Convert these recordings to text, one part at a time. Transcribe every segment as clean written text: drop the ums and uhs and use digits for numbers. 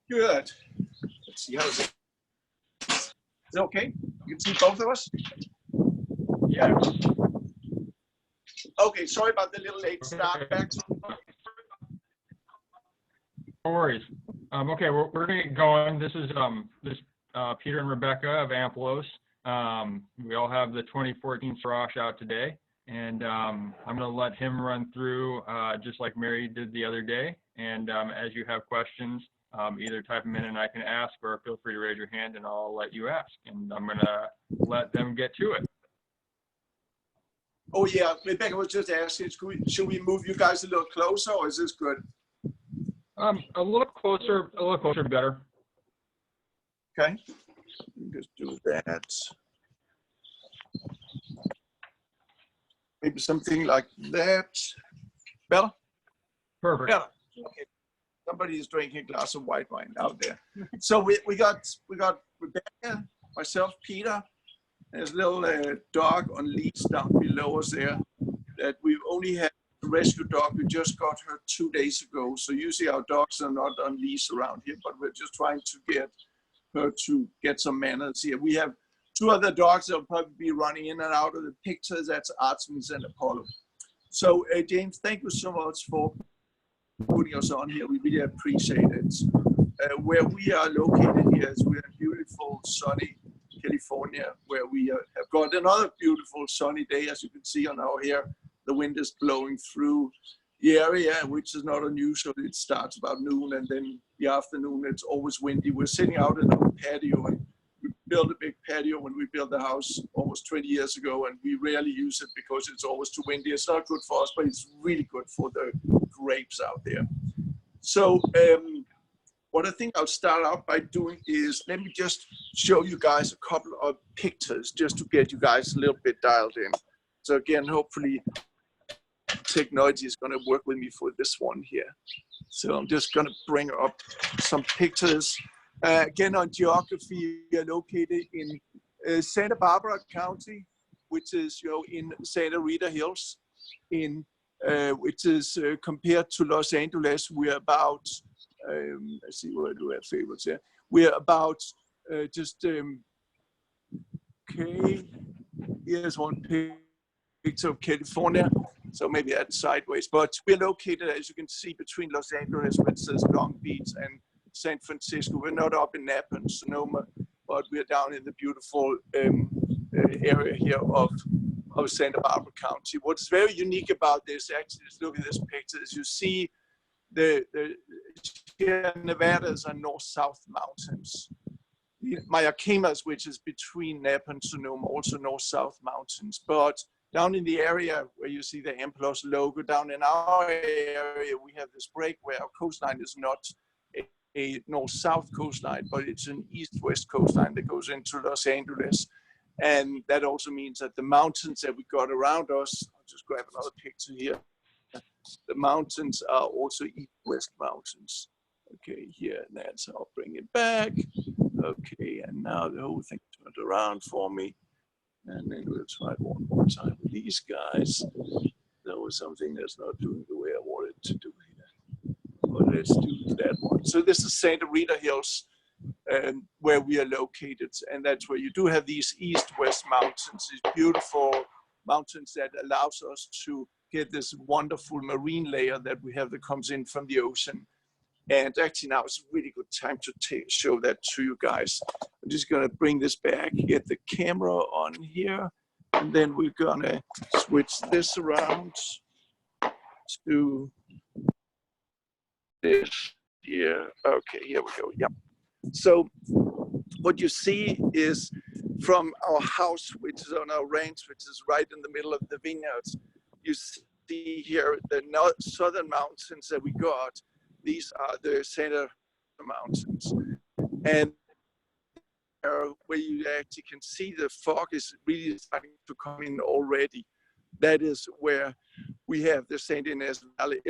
Good. Let's see how is it. Is it okay? You can see both of us? Yeah. Okay, sorry about the little late start. Back to No worries. Okay, we're gonna get going. This is Peter and Rebecca of Ampelos. We all have the 2014 Syrache out today, and I'm gonna let him run through just like Mary did the other day. And as you have questions, either type them in and I can ask, or feel free to raise your hand and I'll let you ask. And I'm gonna let them get to it. oh yeah, Rebecca was just asking, should we move you guys a little closer, or is this good? A little closer better. Okay, just do that. Maybe something like that. Better? Perfect. Better. Okay. Somebody is drinking a glass of white wine out there. So we got Rebecca, myself, Peter. There's a little dog on leash down below us there that we've only had a rescue dog. We just got her 2 days ago. So usually our dogs are not on leash around here, but we're just trying to get her to get some manners here. We have 2 other dogs that will probably be running in and out of the pictures. That's Artemis and Apollo. So James, thank you so much for putting us on here. We really appreciate it. Where we are located here is we're in beautiful sunny California, where we have got another beautiful sunny day. As you can see on our here, the wind is blowing through the area, which is not unusual. It starts about noon, and then the afternoon it's always windy. We're sitting out in our patio, and we built a big patio when we built the house almost 20 years ago, and we rarely use it because it's always too windy. It's not good for us, but it's really good for the grapes out there. So what I think I'll start out by doing is, let me just show you guys a couple of pictures just to get you guys a little bit dialed in. So again, hopefully technology is going to work with me for this one here. So I'm just going to bring up some pictures. Again, on geography, we are located in Santa Barbara County, which is in Santa Rita Hills, which is compared to Los Angeles. We're about let's see, where do we have favorites here? We're about okay. Here's one picture of California. So maybe that's sideways, but we're located, as you can see, between Los Angeles, which is Long Beach, and San Francisco. We're not up in Napa and Sonoma, but we're down in the beautiful area here of Santa Barbara County. What's very unique about this, actually, is look at this picture, is you see the Nevadas are north-south mountains. The Mayacamas, which is between Napa and Sonoma, also north-south mountains. But down in the area where you see the Ampelos logo, down in our area, we have this break where our coastline is not a north-south coastline, but it's an east-west coastline that goes into Los Angeles. And that also means that the mountains that we got around us, I'll just grab another picture here. The mountains are also east-west mountains. Okay, here, and that's, I'll bring it back. Okay, and now the whole thing turned around for me. And then we'll try it one more time with these guys. There was something that's not doing the way I wanted to do here. But let's do that one. So this is Santa Rita Hills, where we are located. And that's where you do have these east-west mountains, these beautiful mountains that allows us to get this wonderful marine layer that we have that comes in from the ocean. And actually now is a really good time to show that to you guys. I'm just gonna bring this back, get the camera on here, and then we're gonna switch this around to this here. Okay, here we go, yep. So what you see is from our house, which is on our ranch, which is right in the middle of the vineyards, you see here the southern mountains that we got. These are the Santa Mountains. And where you actually can see the fog is really starting to come in already. That is where we have the St. Inez Valley,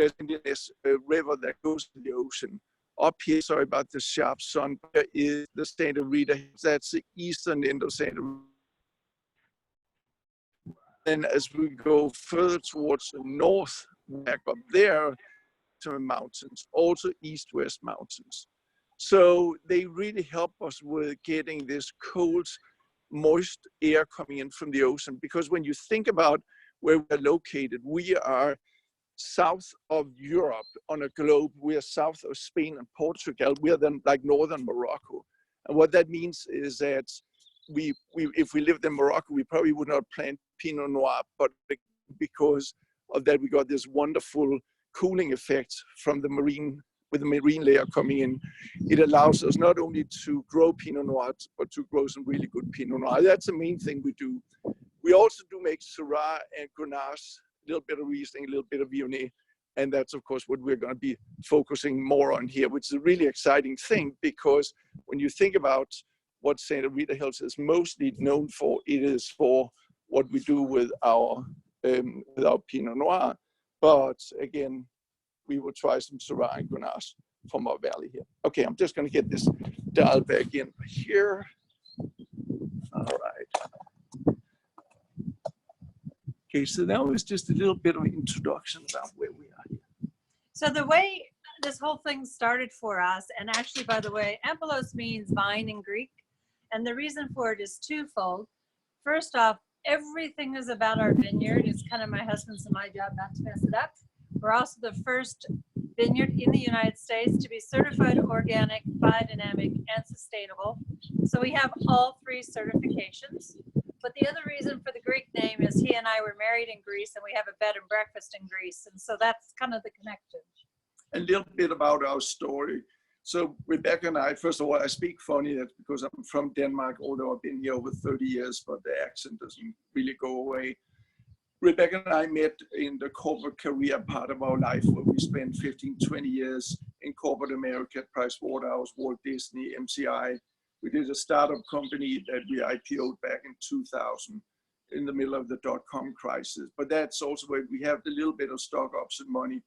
River that goes to the ocean. Up here, sorry about the sharp sun, there is the Santa Rita. That's the eastern end of Santa Rita. And as we go further towards the north, back up there, to mountains, also east-west mountains. So they really help us with getting this cold, moist air coming in from the ocean. Because when you think about where we're located, we are south of Europe on a globe. We are south of Spain and Portugal. We are then like northern Morocco. And what that means is that if we lived in Morocco, we probably would not plant Pinot Noir, but because of that, we got this wonderful cooling effect from the marine, with the marine layer coming in. It allows us not only to grow Pinot Noir, but to grow some really good Pinot Noir. That's the main thing we do. We also do make Syrah and Grenache, a little bit of Riesling, a little bit of Viognier. And that's, of course, what we're going to be focusing more on here, which is a really exciting thing, because when you think about what Santa Rita Hills is mostly known for, it is for what we do with our Pinot Noir. But again, we will try some Syrah and Grenache from our valley here. Okay, I'm just going to get this dial back in here. All right. Okay, so that was just a little bit of introduction about where we are here. So the way this whole thing started for us, and actually, by the way, Ampelos means vine in Greek, and the reason for it is twofold. First off, everything is about our vineyard. It's kind of my husband's and my job not to mess it up. We're also the first vineyard in the United States to be certified organic, biodynamic, and sustainable. So we have all three certifications. But the other reason for the Greek name is he and I were married in Greece, and we have a bed and breakfast in Greece. And so that's kind of the connection. A little bit about our story. So Rebecca and I, first of all, I speak funny. That's because I'm from Denmark, although I've been here over 30 years, but the accent doesn't really go away. Rebecca and I met in the corporate career part of our life, where we spent 15, 20 years in corporate America, Pricewaterhouse, Walt Disney, MCI. We did a startup company that we IPO'd back in 2000 in the middle of the dot-com crisis. But that's also where we have a little bit of stock option money.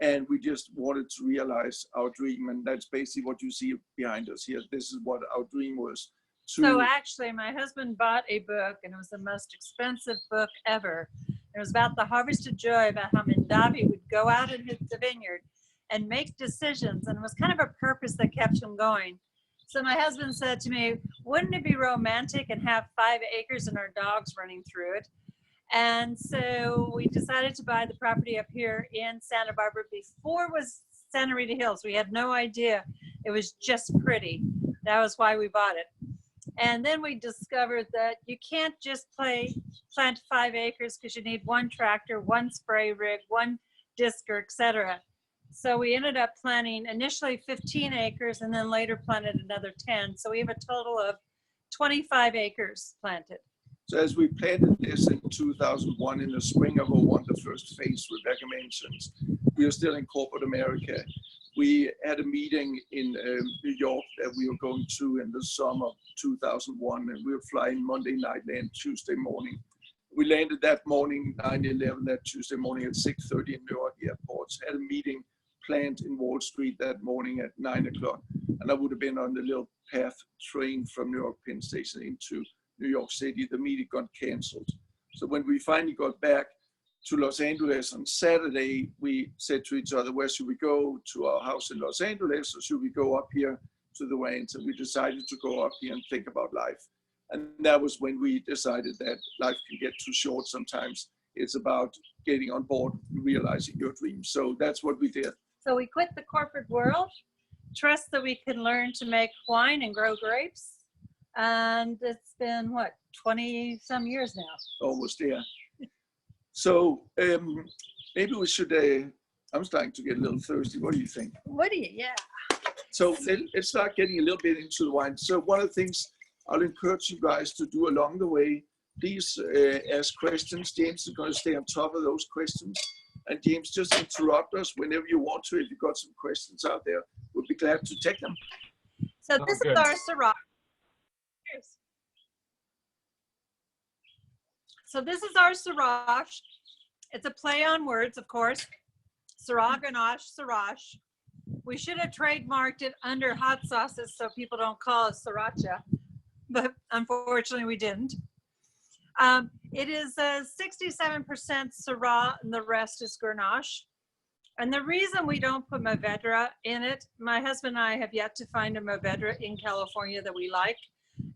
And we just wanted to realize our dream. And that's basically what you see behind us here. This is what our dream was. So actually, my husband bought a book, and it was the most expensive book ever. It was about the harvest of joy, about how Mendavi would go out into the vineyard and make decisions. And it was kind of a purpose that kept him going. So my husband said to me, wouldn't it be romantic and have 5 acres and our dogs running through it? And so we decided to buy the property up here in Santa Barbara before it was Santa Rita Hills. We had no idea. It was just pretty. That was why we bought it. And then we discovered that you can't just plant 5 acres, because you need 1 tractor, 1 spray rig, 1 disker, etc. So we ended up planting initially 15 acres and then later planted another 10. So we have a total of 25 acres planted. So as we planted this in 2001, in the spring of 2001, the first phase Rebecca mentions, we were still in corporate America. We had a meeting in New York that we were going to in the summer of 2001, and we were flying Monday night, land Tuesday morning. We landed that morning, 9/11, that Tuesday morning at 6:30 in New York airport. Had a meeting planned in Wall Street that morning at 9 o'clock. And I would have been on the little PATH train from New York Penn Station into New York City. The meeting got canceled. So when we finally got back to Los Angeles on Saturday, we said to each other, where should we go? To our house in Los Angeles, or should we go up here to the ranch? And we decided to go up here and think about life. And that was when we decided that life can get too short sometimes. It's about getting on board and realizing your dreams. So that's what we did. So we quit the corporate world, trust that we can learn to make wine and grow grapes. And it's been, what, 20 some years now? Almost there. So maybe we should, I'm starting to get a little thirsty. What do you think? Yeah. So let's start getting a little bit into the wine. So one of the things I'll encourage you guys to do along the way, please ask questions. James is going to stay on top of those questions. And James, just interrupt us whenever you want to. If you've got some questions out there, we'll be glad to take them. So this is our Syrache. So this is our Syrache. It's a play on words, of course. Syrah, Grenache, Syrache. We should have trademarked it under hot sauces so people don't call it Syrache, but unfortunately we didn't. It is 67% Syrah and the rest is Grenache. And the reason we don't put Mourvedre in it, my husband and I have yet to find a Mourvedre in California that we like.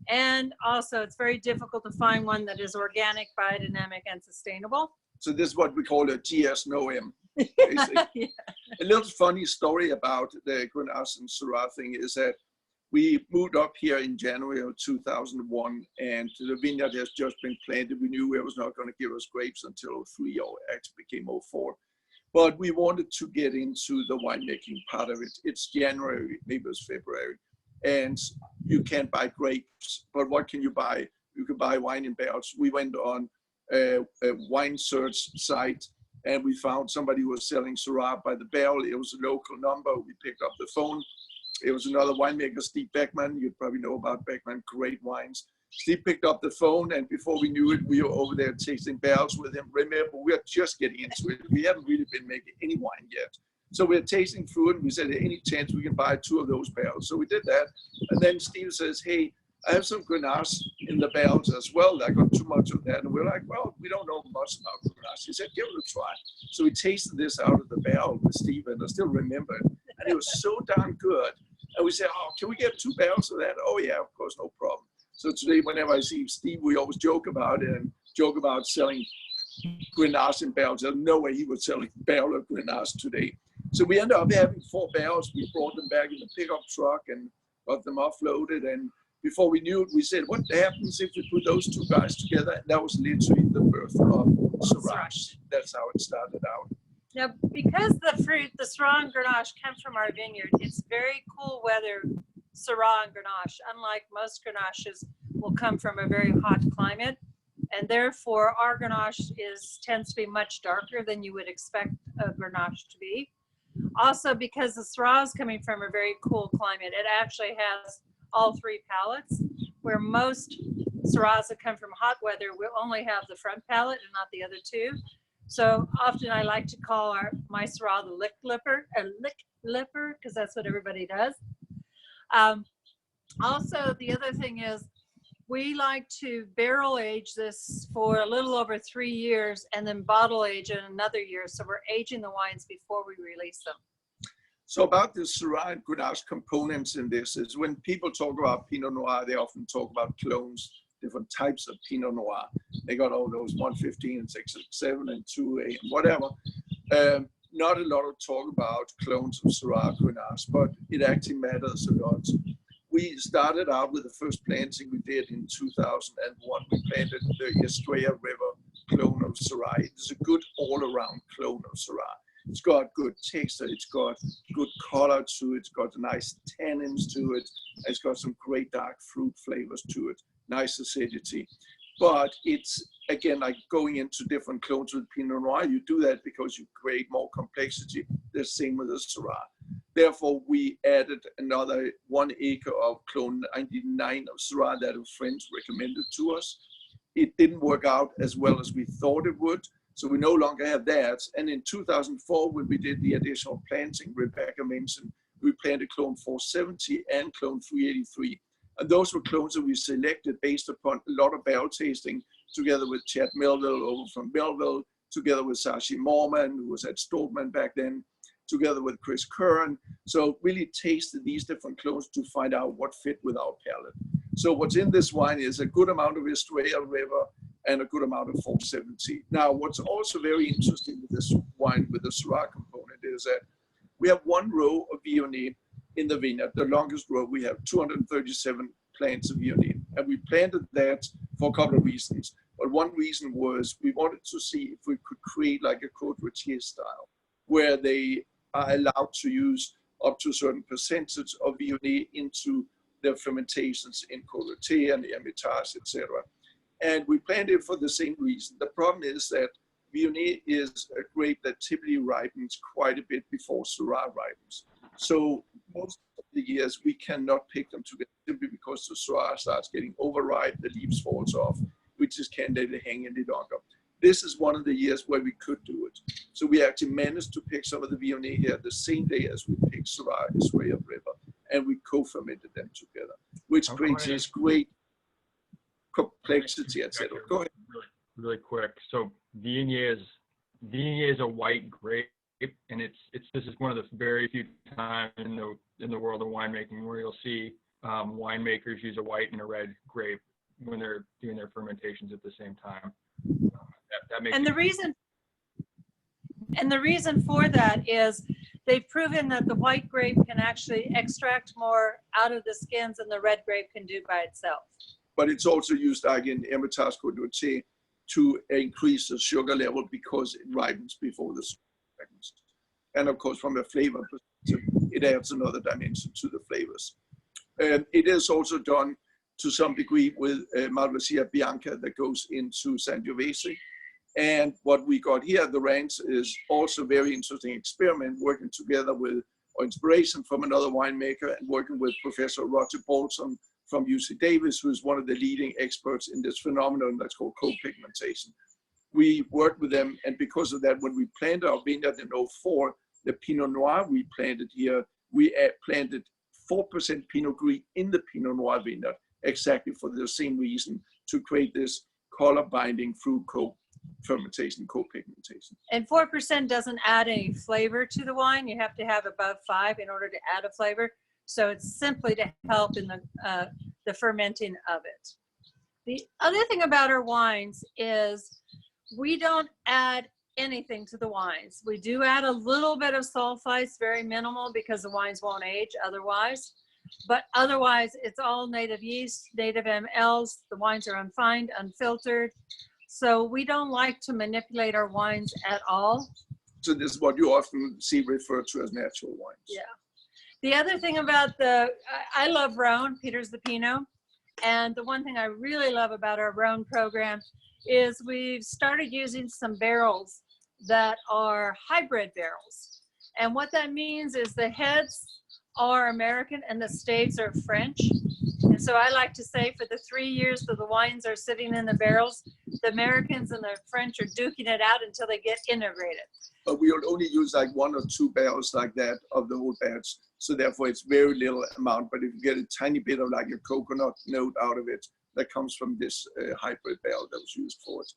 And also it's very difficult to find one that is organic, biodynamic, and sustainable. So this is what we call a GS no M. Basically. Yeah. A little funny story about the Grenache and Syrah thing is that we moved up here in January of 2001, and the vineyard has just been planted. We knew it was not going to give us grapes until 03, or actually became 04. But we wanted to get into the winemaking part of it. It's January, maybe it's February, and you can't buy grapes. But what can you buy? You can buy wine in barrels. We went on a wine search site, and we found somebody who was selling Syrah by the barrel. It was a local number. We picked up the phone. It was another winemaker, Steve Beckman. You probably know about Beckman, great wines. Steve picked up the phone, and before we knew it, we were over there tasting barrels with him. Remember, we are just getting into it. We haven't really been making any wine yet. So we're tasting through it, and we said, any chance we can buy 2 of those barrels. So we did that. And then Steve says, hey, I have some Grenache in the barrels as well. I got too much of that. And we're like, well, we don't know much about Grenache. He said, give it a try. So we tasted this out of the barrel with Steve, and I still remember it. And it was so darn good. And we said, oh, can we get 2 barrels of that? Oh, yeah, of course, no problem. So today, whenever I see Steve, we always joke about it and joke about selling Grenache in barrels. There's no way he would sell a barrel of Grenache today. So we ended up having 4 barrels. We brought them back in the pickup truck and got them offloaded. And before we knew it, we said, what happens if we put those 2 guys together? And that was literally the birth of Syrache. That's how it started out. Now, because the fruit, the Syrah and Grenache, come from our vineyard, it's very cool weather Syrah and Grenache. Unlike most Grenaches, will come from a very hot climate, and therefore our Grenache tends to be much darker than you would expect a Grenache to be. Also, because the Syrah is coming from a very cool climate, it actually has all 3 palates, where most Syrahs that come from hot weather will only have the front palate and not the other 2. So often I like to call my Syrah the lick lipper, because that's what everybody does. Also, the other thing is we like to barrel age this for a little over 3 years and then bottle age in another year. So we're aging the wines before we release them. So about the Syrah and Grenache components in this is when people talk about Pinot Noir, they often talk about clones, different types of Pinot Noir. They got all those 115 and 667 and 2A and whatever. Not a lot of talk about clones of Syrah Grenache, but it actually matters a lot. We started out with the first planting we did in 2001. We planted the Estrella River clone of Syrah. It's a good all-around clone of Syrah. It's got good texture, it's got good color to it, it's got nice tannins to it, it's got some great dark fruit flavors to it, nice acidity. But it's, again, like going into different clones with Pinot Noir, you do that because you create more complexity. The same with the Syrah. Therefore, we added another 1 acre of clone 99 of Syrah that a friend recommended to us. It didn't work out as well as we thought it would, so we no longer have that. And in 2004, when we did the additional planting, Rebecca mentioned, we planted clone 470 and clone 383. And those were clones that we selected based upon a lot of barrel tasting, together with Chad Melville over from Melville, together with Sashi Morman, who was at Stoltman back then, together with Chris Curran. So really tasted these different clones to find out what fit with our palate. So what's in this wine is a good amount of Estrella River and a good amount of 470. Now, what's also very interesting with this wine, with the Syrah component, is that we have 1 row of Viognier in the vineyard. The longest row, we have 237 plants of Viognier. And we planted that for a couple of reasons. But one reason was we wanted to see if we could create like a Côte Rôtier style, where they are allowed to use up to a certain percentage of Viognier into their fermentations in Côte Rôtier and the Hermitage, etc. And we planted it for the same reason. The problem is that Viognier is a grape that typically ripens quite a bit before Syrah ripens. So most of the years we cannot pick them together simply because the Syrah starts getting overripe, the leaves falls off, which is can let it hang any longer. This is one of the years where we could do it. So we actually managed to pick some of the Viognier here the same day as we picked Syrah, Estrella River, and we co-fermented them together, which creates this great complexity, etc. Go ahead. Really quick. So Viognier is a white grape, and this is one of the very few times in the world of winemaking where you'll see winemakers use a white and a red grape when they're doing their fermentations at the same time. That makes the reason for that is they've proven that the white grape can actually extract more out of the skins than the red grape can do by itself. But it's also used like in Hermitage Côte d'Or to increase the sugar level because it ripens before the sugar ripens. And of course, from a flavor perspective, it adds another dimension to the flavors. It is also done to some degree with Malvasia Bianca that goes into Sangiovese. And what we got here at the ranch is also very interesting experiment, working together with, or inspiration from another winemaker, and working with Professor Roger Bolton from UC Davis, who is one of the leading experts in this phenomenon that's called co-pigmentation. We worked with them, and because of that, when we planted our vineyard in 2004, the Pinot Noir we planted here, we planted 4% Pinot Gris in the Pinot Noir vineyard, exactly for the same reason, to create this color binding through co-fermentation, co-pigmentation. And 4% doesn't add any flavor to the wine. You have to have above 5 in order to add a flavor. So it's simply to help in the fermenting of it. The other thing about our wines is we don't add anything to the wines. We do add a little bit of sulfites, very minimal, because the wines won't age otherwise. But otherwise, it's all native yeast, native MLs. The wines are unfined, unfiltered. So we don't like to manipulate our wines at all. So this is what you often see referred to as natural wines. Yeah. The other thing about I love Rhone, Peter's the Pinot. And the one thing I really love about our Rhone program is we've started using some barrels that are hybrid barrels. And what that means is the heads are American and the staves are French. And so I like to say for the 3 years that the wines are sitting in the barrels, the Americans and the French are duking it out until they get integrated. But we will only use like 1 or 2 barrels like that of the whole batch. So therefore it's very little amount, but if you get a tiny bit of like a coconut note out of it, that comes from this hybrid barrel that was used for it.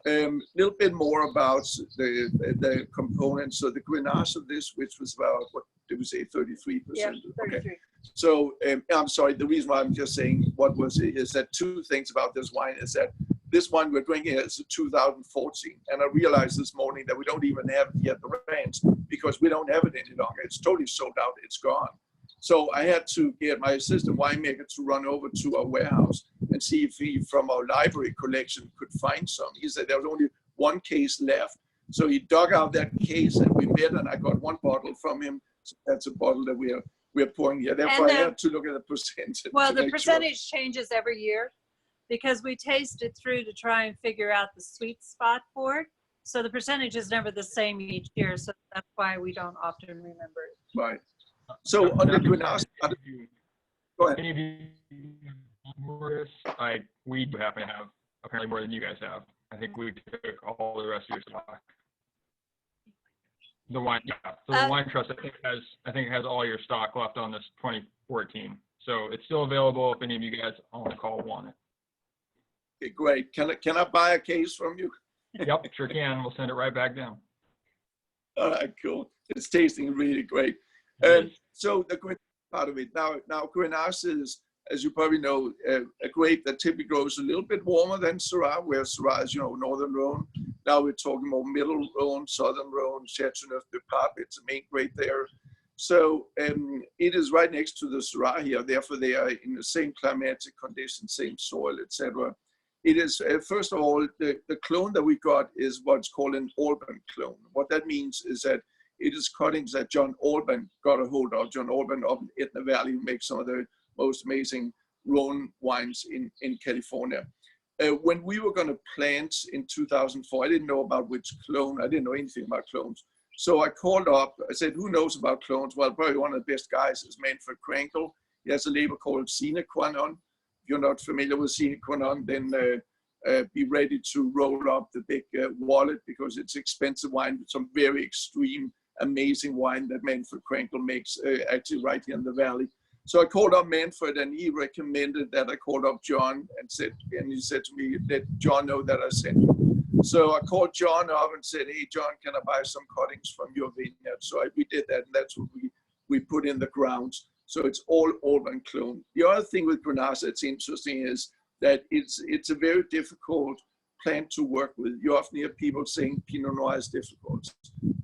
A little bit more about the components. So the Grenache of this, which was about, what did we say, 33%? Yeah, 33. Okay. So I'm sorry, the reason why I'm just saying what was it is that 2 things about this wine is that this wine we're drinking is a 2014. And I realized this morning that we don't even have it yet at the ranch because we don't have it any longer. It's totally sold out, it's gone. So I had to get my assistant winemaker to run over to our warehouse and see if he, from our library collection, could find some. He said there was only 1 case left. So he dug out that case and we met, and I got 1 bottle from him. So that's a bottle that we're pouring here. Therefore, I had to look at the percentage. Well, the percentage changes every year because we taste it through to try and figure out the sweet spot for it. So the percentage is never the same each year. So that's why we don't often remember it. Right. So on the Grenache, go ahead. Any of you, we do happen to have apparently more than you guys have. I think we took all the rest of your stock. The wine, yeah. So the wine trust, I think has all your stock left on this 2014. So it's still available if any of you guys on the call want it. Okay, great. Can I buy a case from you? Yep, sure can. We'll send it right back down. All right, cool. It's tasting really great. So the Grenache part of it. Now Grenache is, as you probably know, a grape that typically grows a little bit warmer than Syrah, where Syrah is, northern Rhone. Now we're talking more middle Rhone, southern Rhone, Châteauneuf-du-Pape. It's a main grape there. So it is right next to the Syrah here. Therefore, they are in the same climatic conditions, same soil, etc. It is, first of all, the clone that we got is what's called an Alban clone. What that means is that it is cuttings that John Alban got a hold of. John Alban up in Etna Valley makes some of the most amazing Rhone wines in California. When we were going to plant in 2004, I didn't know about which clone. I didn't know anything about clones. So I called up. I said, who knows about clones? Well, probably one of the best guys is Manfred Krankel. He has a label called Sine Qua Non. If you're not familiar with Sine Qua Non, then be ready to roll up the big wallet because it's expensive wine with some very extreme, amazing wine that Manfred Krankel makes actually right here in the valley. So I called up Manfred and he recommended that I called up John and he said to me, let John know that I sent you. So I called John up and said, hey, John, can I buy some cuttings from your vineyard? So we did that, and that's what we put in the grounds. So it's all urban clone. The other thing with Grenache that's interesting is that it's a very difficult plant to work with. You often hear people saying Pinot Noir is difficult.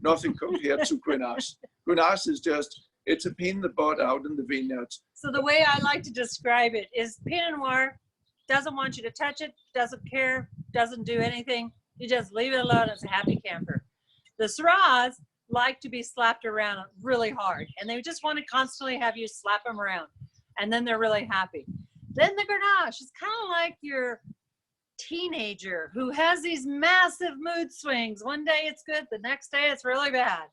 Nothing compared to Grenache. Grenache is just, it's a pain in the butt out in the vineyards. So the way I like to describe it is Pinot Noir doesn't want you to touch it, doesn't care, doesn't do anything. You just leave it alone. It's a happy camper. The Syrahs like to be slapped around really hard, and they just want to constantly have you slap them around, and then they're really happy. Then the Grenache is kind of like your teenager who has these massive mood swings. One day it's good, the next day it's really bad.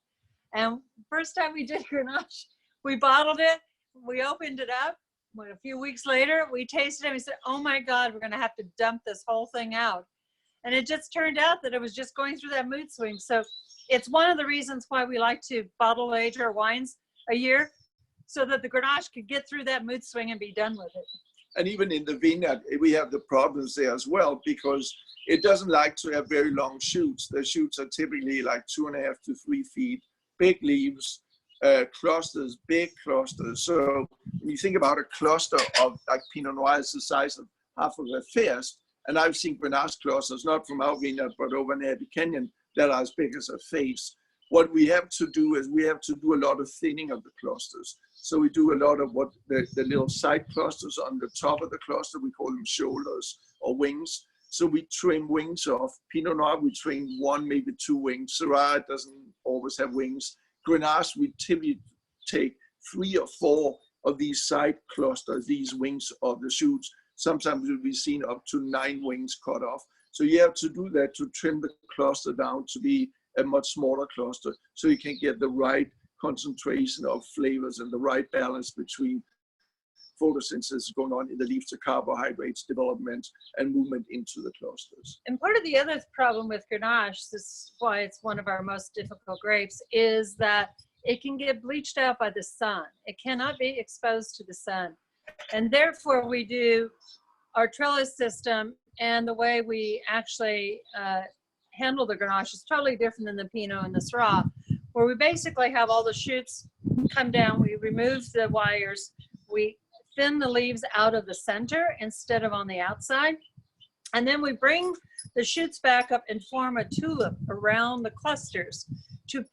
And first time we did Grenache, we bottled it, we opened it up. A few weeks later, we tasted it and we said, oh my God, we're gonna have to dump this whole thing out. And it just turned out that it was just going through that mood swing. So it's one of the reasons why we like to bottle age our wines a year, so that the Grenache could get through that mood swing and be done with it. And even in the vineyard, we have the problems there as well, because it doesn't like to have very long shoots. The shoots are typically like 2.5 to 3 feet, big leaves, clusters, big clusters. So when you think about a cluster of like Pinot Noir is the size of half of a fist, and I've seen Grenache clusters, not from our vineyard, but over near the canyon, that are as big as a face. What we have to do is we have to do a lot of thinning of the clusters. So we do a lot of what the little side clusters on the top of the cluster, we call them shoulders or wings. So we trim wings off. Pinot Noir, we trim 1, maybe 2 wings. Syrache doesn't always have wings. Grenache, we typically take 3 or 4 of these side clusters, these wings of the shoots. Sometimes you'll be seen up to 9 wings cut off. So you have to do that to trim the cluster down to be a much smaller cluster, so you can get the right concentration of flavors and the right balance between photosynthesis going on in the leaves, the carbohydrates development and movement into the clusters. And part of the other problem with Grenache, this is why it's one of our most difficult grapes, is that it can get bleached out by the sun. It cannot be exposed to the sun. And therefore we do our trellis system, and the way we actually handle the Grenache is totally different than the Pinot and the Syrah, where we basically have all the shoots come down, we remove the wires, we thin the leaves out of the center instead of on the outside, and then we bring the shoots back up and form a tulip around the clusters to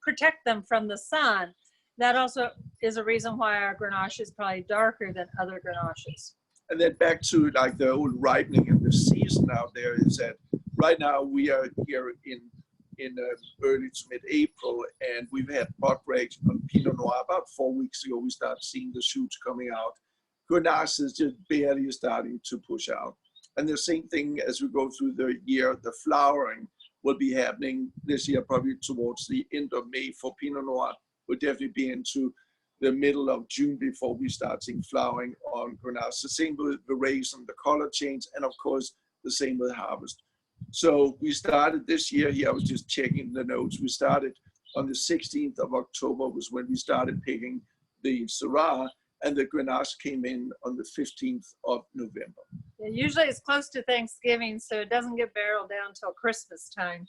protect them from the sun. That also is a reason why our Grenache is probably darker than other Grenaches. And then back to like the old ripening and the season out there is that right now we are here in early to mid-April, and we've had pot breaks on Pinot Noir. About 4 weeks ago, we started seeing the shoots coming out. Grenache is just barely starting to push out. And the same thing as we go through the year, the flowering will be happening this year, probably towards the end of May for Pinot Noir. We'll definitely be into the middle of June before we start seeing flowering on Grenache. The same with the raisin, the color change, and of course, the same with harvest. So we started this year here, I was just checking the notes. We started on the 16th of October was when we started picking the Syrah, and the Grenache came in on the 15th of November. Yeah, usually it's close to Thanksgiving, so it doesn't get barreled down till Christmas time.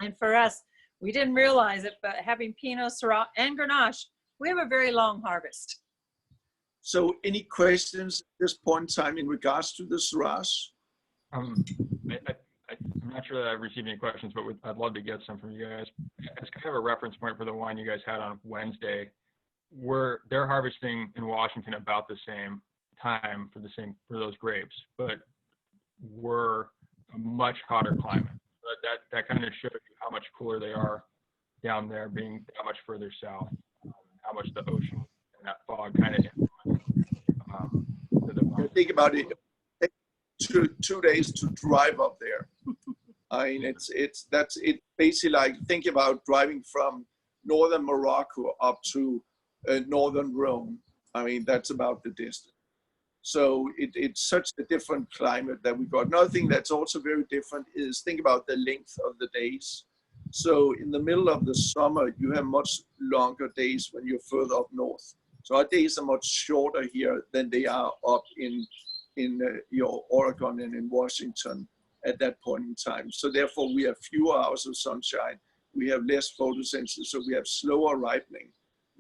And for us, we didn't realize it, but having Pinot, Syrah, and Grenache, we have a very long harvest. So any questions at this point in time in regards to the Syrah? I'm not sure that I've received any questions, but I'd love to get some from you guys. As kind of a reference point for the wine you guys had on Wednesday, they're harvesting in Washington about the same time for those grapes, but we're a much hotter climate. But that kind of shows you how much cooler they are down there, being that much further south, how much the ocean and that fog kind of influence. Think about it. It takes 2 days to drive up there. I mean, it's basically like, think about driving from northern Morocco up to northern Rome. I mean, that's about the distance. So it's such a different climate that we got. Another thing that's also very different is think about the length of the days. So in the middle of the summer, you have much longer days when you're further up north. So our days are much shorter here than they are up in Oregon and in Washington. at that point in time. So therefore we have fewer hours of sunshine, we have less photosynthesis, so we have slower ripening.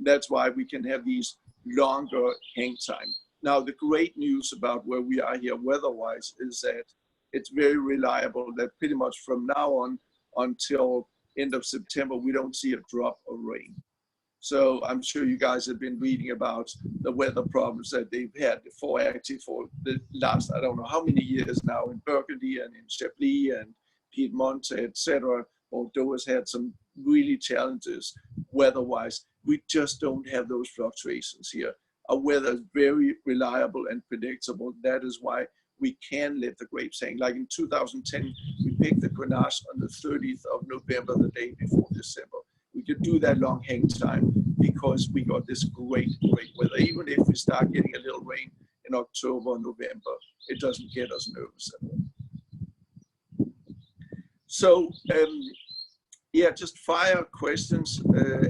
That's why we can have these longer hang time. Now, the great news about where we are here weather-wise is that it's very reliable, that pretty much from now on until end of September, we don't see a drop of rain. So I'm sure you guys have been reading about the weather problems that they've had for the last, I don't know how many years now in Burgundy and in Chablis and Piedmont, etc. Bordeaux has had some really challenges weather-wise. We just don't have those fluctuations here. Our weather is very reliable and predictable. That is why we can let the grapes hang. Like in 2010, we picked the Grenache on the 30th of November, the day before December. We could do that long hang time because we got this great weather. Even if we start getting a little rain in October or November, it doesn't get us nervous at all. So, yeah, just fire questions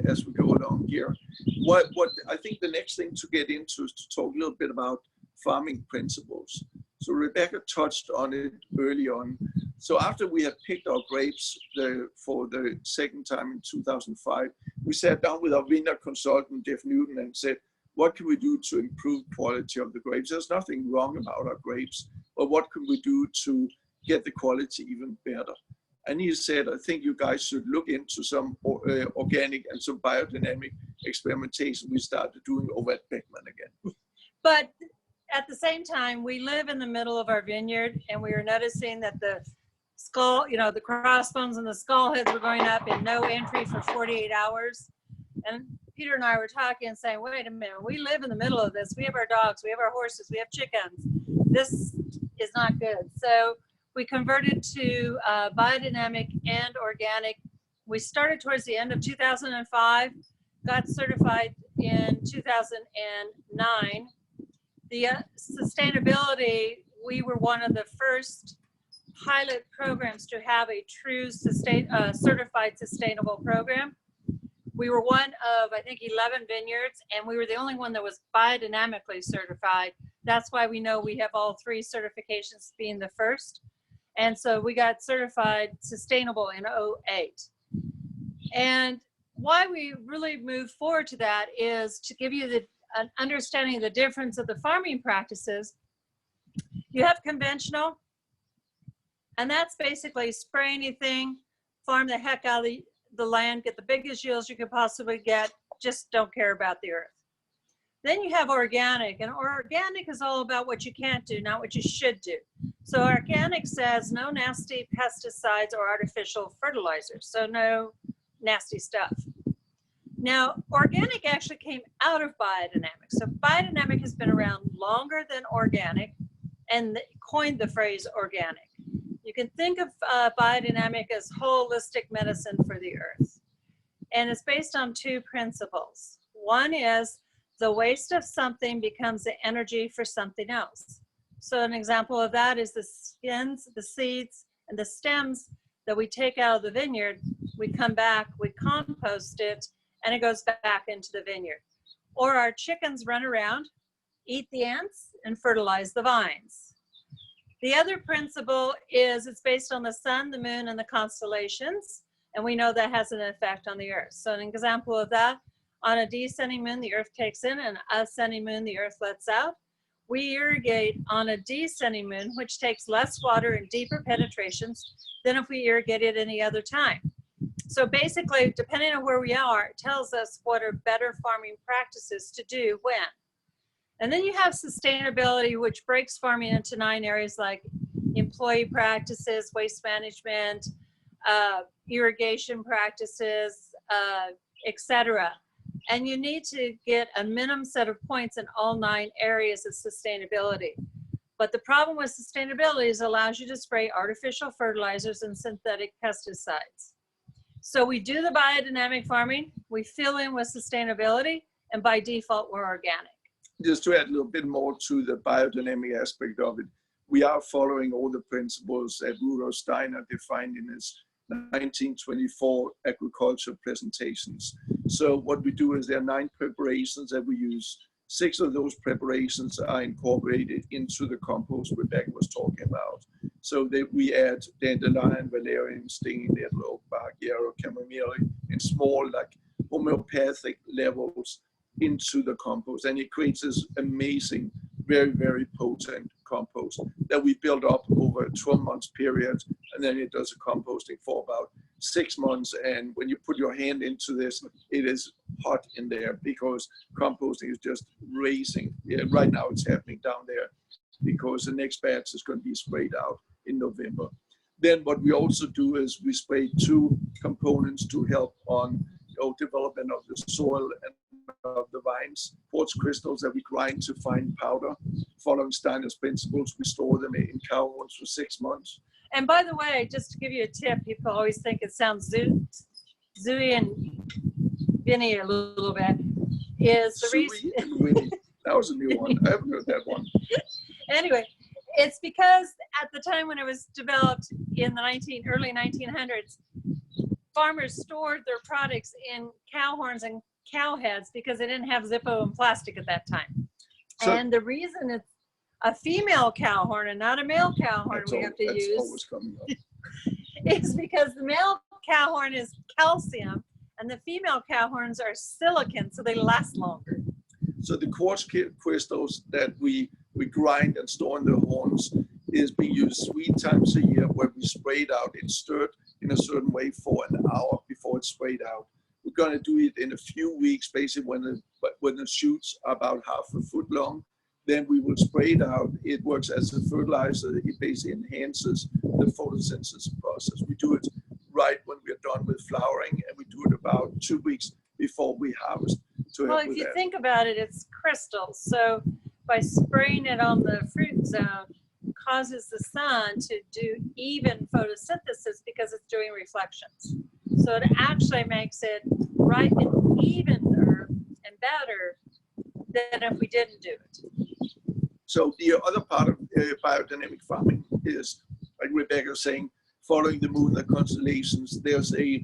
as we go along here. What I think the next thing to get into is to talk a little bit about farming principles. So Rebecca touched on it early on. So after we had picked our grapes for the second time in 2005, we sat down with our vineyard consultant, Jeff Newton, and said, what can we do to improve quality of the grapes? There's nothing wrong about our grapes, but what can we do to get the quality even better? And he said, I think you guys should look into some organic and some biodynamic experimentation we started doing over at Beckman again. But at the same time, we live in the middle of our vineyard, and we were noticing that the skull, the crossbones and the skull heads were going up in no entry for 48 hours. And Peter and I were talking and saying, wait a minute, we live in the middle of this. We have our dogs, we have our horses, we have chickens. This is not good. So we converted to biodynamic and organic. We started towards the end of 2005, got certified in 2009. The sustainability, we were one of the first pilot programs to have a true certified sustainable program. We were one of, I think, 11 vineyards, and we were the only one that was biodynamically certified. That's why we know we have all 3 certifications being the first. And so we got certified sustainable in 2008. And why we really moved forward to that is to give you an understanding of the difference of the farming practices. You have conventional, and that's basically spray anything, farm the heck out of the land, get the biggest yields you could possibly get, just don't care about the earth. Then you have organic, and organic is all about what you can't do, not what you should do. So organic says no nasty pesticides or artificial fertilizers, so no nasty stuff. Now, organic actually came out of biodynamic. So biodynamic has been around longer than organic and coined the phrase organic. You can think of biodynamic as holistic medicine for the earth. And it's based on 2 principles. One is the waste of something becomes the energy for something else. So an example of that is the skins, the seeds, and the stems that we take out of the vineyard. We come back, we compost it, and it goes back into the vineyard. Or our chickens run around, eat the ants, and fertilize the vines. The other principle is it's based on the sun, the moon, and the constellations, and we know that has an effect on the earth. So an example of that, on a descending moon, the earth takes in, and ascending moon, the earth lets out. We irrigate on a descending moon, which takes less water and deeper penetrations than if we irrigate it any other time. So basically, depending on where we are, it tells us what are better farming practices to do when. And then you have sustainability, which breaks farming into 9 areas like employee practices, waste management, irrigation practices, etc. And you need to get a minimum set of points in all 9 areas of sustainability. But the problem with sustainability is it allows you to spray artificial fertilizers and synthetic pesticides. So we do the biodynamic farming, we fill in with sustainability, and by default, we're organic. Just to add a little bit more to the biodynamic aspect of it, we are following all the principles that Rudolf Steiner defined in his 1924 agriculture presentations. So what we do is there are 9 preparations that we use: 6 of those preparations are incorporated into the compost Rebecca was talking about. So that we add dandelion, valerian, stinging nettle, oak bark, yarrow, chamomile in small, like homeopathic levels into the compost. And it creates this amazing, very, very potent compost that we build up over a 12-month period. And then it does a composting for about 6 months. And when you put your hand into this, it is hot in there because composting is just racing. Yeah, right now it's happening down there because the next batch is going to be sprayed out in November. Then what we also do is we spray 2 components to help on development of the soil and of the vines. Quartz crystals that we grind to fine powder. Following Steiner's principles, we store them in cow horns for 6 months. And by the way, just to give you a tip, people always think it sounds zooey and Vinny a little bit. Is the reason. And Winnie. That was a new one. I haven't heard that one. Anyway, it's because at the time when it was developed in the early 1900s, farmers stored their products in cow horns and cow heads because they didn't have Zippo and plastic at that time. So, and the reason it's a female cow horn and not a male cow horn we have to use is because the male cow horn is calcium and the female cow horns are silicon, so they last longer. So the quartz crystals that we grind and store in the horns is being used 3 times a year where we spray it out. It's stirred in a certain way for an hour before it's sprayed out. We're going to do it in a few weeks, basically when the shoots are about half a foot long. Then we will spray it out. It works as a fertilizer. It basically enhances the photosynthesis process. We do it right when we're done with flowering, and we do it about 2 weeks before we harvest. Well, if you think about it, it's crystals. So by spraying it on the fruit zone, causes the sun to do even photosynthesis because it's doing reflections. So it actually makes it right and evener and better than if we didn't do it. So the other part of biodynamic farming is, like Rebecca was saying, following the moon, the constellations. There's a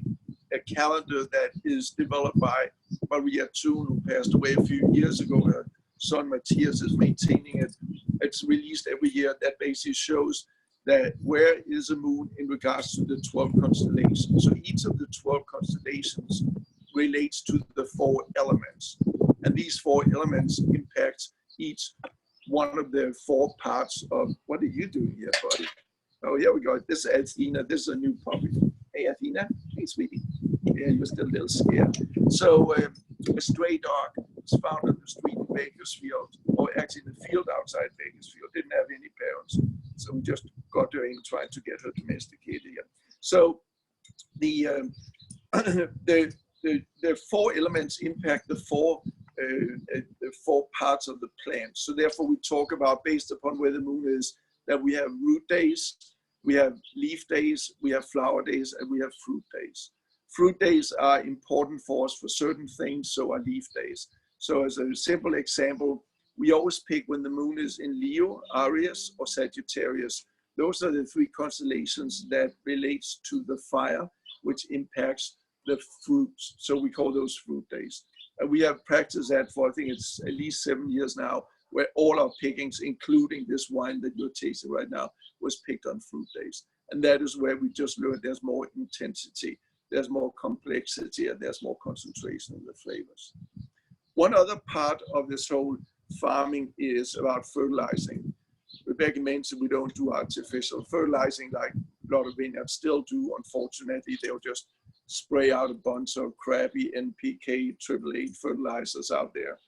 calendar that is developed by Maria Thun, who passed away a few years ago. Her son Matthias is maintaining it. It's released every year that basically shows that where is the moon in regards to the 12 constellations. So each of the 12 constellations relates to the 4 elements. And these 4 elements impact each one of the 4 parts of, what are you doing here, buddy? Oh, here we go. This is Athena. This is a new puppy. Hey, Athena. Hey, sweetie. Yeah, you're still a little scared. So a stray dog was found on the street in Bakersfield, or actually in the field outside Bakersfield. Didn't have any parents. So we just got her in trying to get her domesticated here. So the 4 elements impact the 4 parts of the plant. So therefore we talk about, based upon where the moon is, that we have root days, we have leaf days, we have flower days, and we have fruit days. Fruit days are important for us for certain things, so are leaf days. So as a simple example, we always pick when the moon is in Leo, Aries, or Sagittarius. Those are the 3 constellations that relates to the fire, which impacts the fruits. So we call those fruit days. And we have practiced that for, I think it's at least 7 years now, where all our pickings, including this wine that you're tasting right now, was picked on fruit days. And that is where we just learned there's more intensity, there's more complexity, and there's more concentration in the flavors. One other part of this whole farming is about fertilizing. Rebecca mentioned we don't do artificial fertilizing like a lot of vineyards still do. Unfortunately, they'll just spray out a bunch of crappy NPK, AAA fertilizers out there.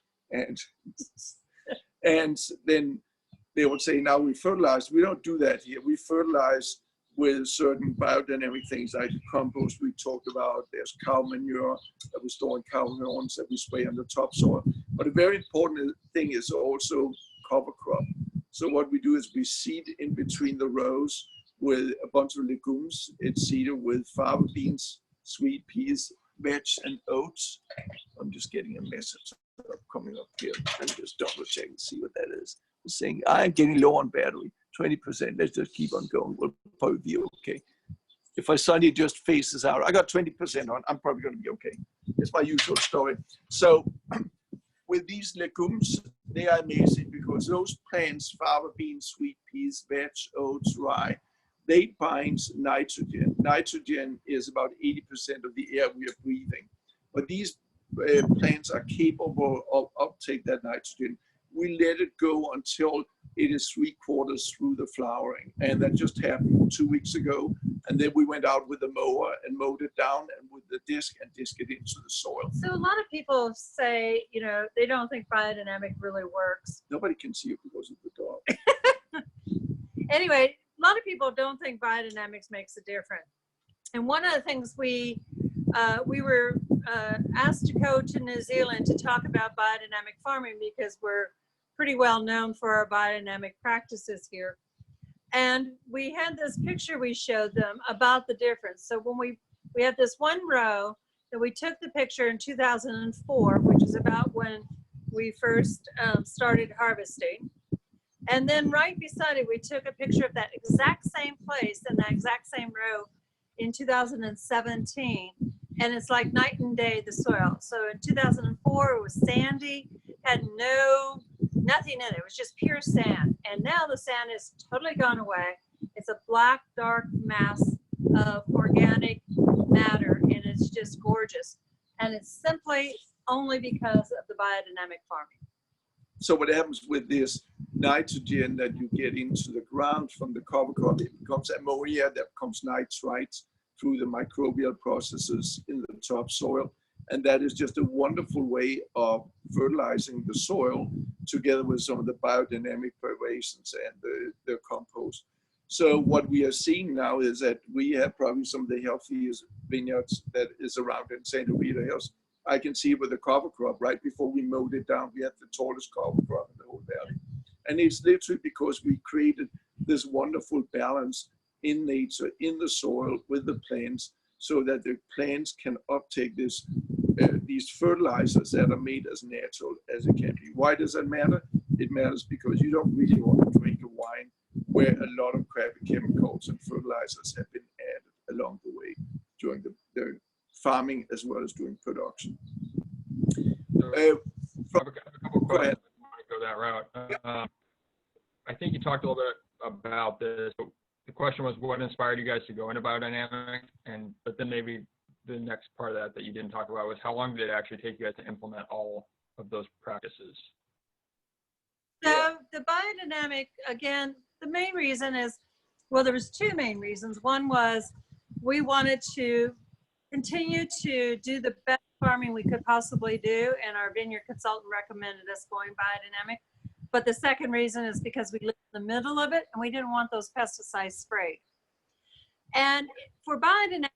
And then they would say, now we fertilize. We don't do that here. We fertilize with certain biodynamic things like the compost we talked about. There's cow manure that we store in cow horns that we spray on the topsoil. But a very important thing is also cover crop. So what we do is we seed in between the rows with a bunch of legumes. It's seeded with fava beans, sweet peas, vetch, and oats. I'm just getting a message coming up here. Let me just double check and see what that is. It's saying, I'm getting low on battery, 20%. Let's just keep on going. We'll probably be okay. If my sunny just faces out, I got 20% on, I'm probably going to be okay. It's my usual story. So with these legumes, they are amazing because those plants, fava beans, sweet peas, veg, oats, rye, they bind nitrogen. Nitrogen is about 80% of the air we are breathing. But these plants are capable of uptake that nitrogen. We let it go until it is 3/4 through the flowering. And that just happened 2 weeks ago. And then we went out with the mower and mowed it down and with the disc and disc it into the soil. So a lot of people say, you know, they don't think biodynamic really works. Nobody can see it because of the dog. Anyway, a lot of people don't think biodynamics makes a difference. And one of the things we were asked to go to New Zealand to talk about biodynamic farming because we're pretty well known for our biodynamic practices here. And we had this picture we showed them about the difference. So when we had this one row that we took the picture in 2004, which is about when we first started harvesting. And then right beside it, we took a picture of that exact same place and that exact same row in 2017. And it's like night and day, the soil. So in 2004, it was sandy, had nothing in it. It was just pure sand. And now the sand is totally gone away. It's a black, dark mass of organic matter, and it's just gorgeous. And it's simply only because of the biodynamic farming. So what happens with this nitrogen that you get into the ground from the cover crop, it becomes ammonia, that becomes nitrites through the microbial processes in the topsoil. And that is just a wonderful way of fertilizing the soil together with some of the biodynamic variations and the compost. So what we are seeing now is that we have probably some of the healthiest vineyards that is around in St. Rita Hills. I can see with the cover crop, right before we mowed it down, we had the tallest cover crop in the whole valley. And it's literally because we created this wonderful balance in nature, in the soil with the plants, so that the plants can uptake these fertilizers that are made as natural as it can be. Why does that matter? It matters because you don't really want to drink a wine where a lot of crappy chemicals and fertilizers have been added along the way during the farming as well as during production. So, I have a couple Go ahead. questions. I want to go that route. I think you talked a little bit about this, but the question was what inspired you guys to go into biodynamic, but then maybe the next part of that you didn't talk about was how long did it actually take you guys to implement all of those practices? So the biodynamic, again, the main reason is, well, there was two main reasons. One was we wanted to continue to do the best farming we could possibly do, and our vineyard consultant recommended us going biodynamic. But the second reason is because we live in the middle of it and we didn't want those pesticides sprayed. And for biodynamic,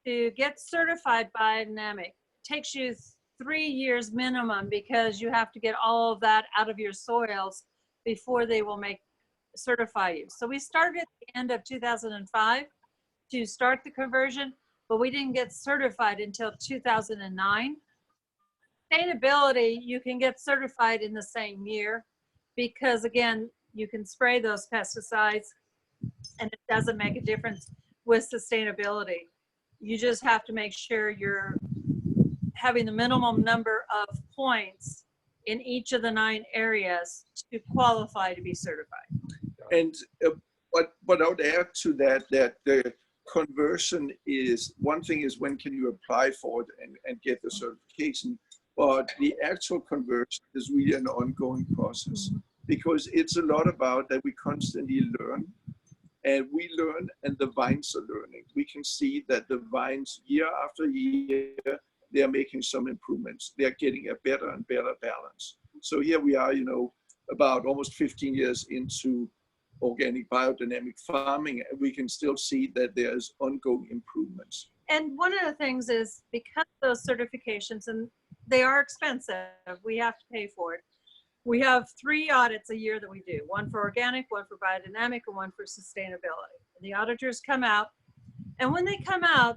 to get certified biodynamic takes you 3 years minimum because you have to get all of that out of your soils before they will certify you. So we started at the end of 2005 to start the conversion, but we didn't get certified until 2009. Sustainability, you can get certified in the same year because again, you can spray those pesticides and it doesn't make a difference with sustainability. You just have to make sure you're having the minimum number of points in each of the 9 areas to qualify to be certified. And what I would add to that the conversion is, one thing is when can you apply for it and get the certification, but the actual conversion is really an ongoing process because it's a lot about that we constantly learn. And we learn and the vines are learning. We can see that the vines year after year, they're making some improvements. They're getting a better and better balance. So here we are, about almost 15 years into organic biodynamic farming, and we can still see that there's ongoing improvements. And one of the things is because those certifications, and they are expensive, we have to pay for it. We have 3 audits a year that we do, one for organic, one for biodynamic, and one for sustainability. And the auditors come out, and when they come out,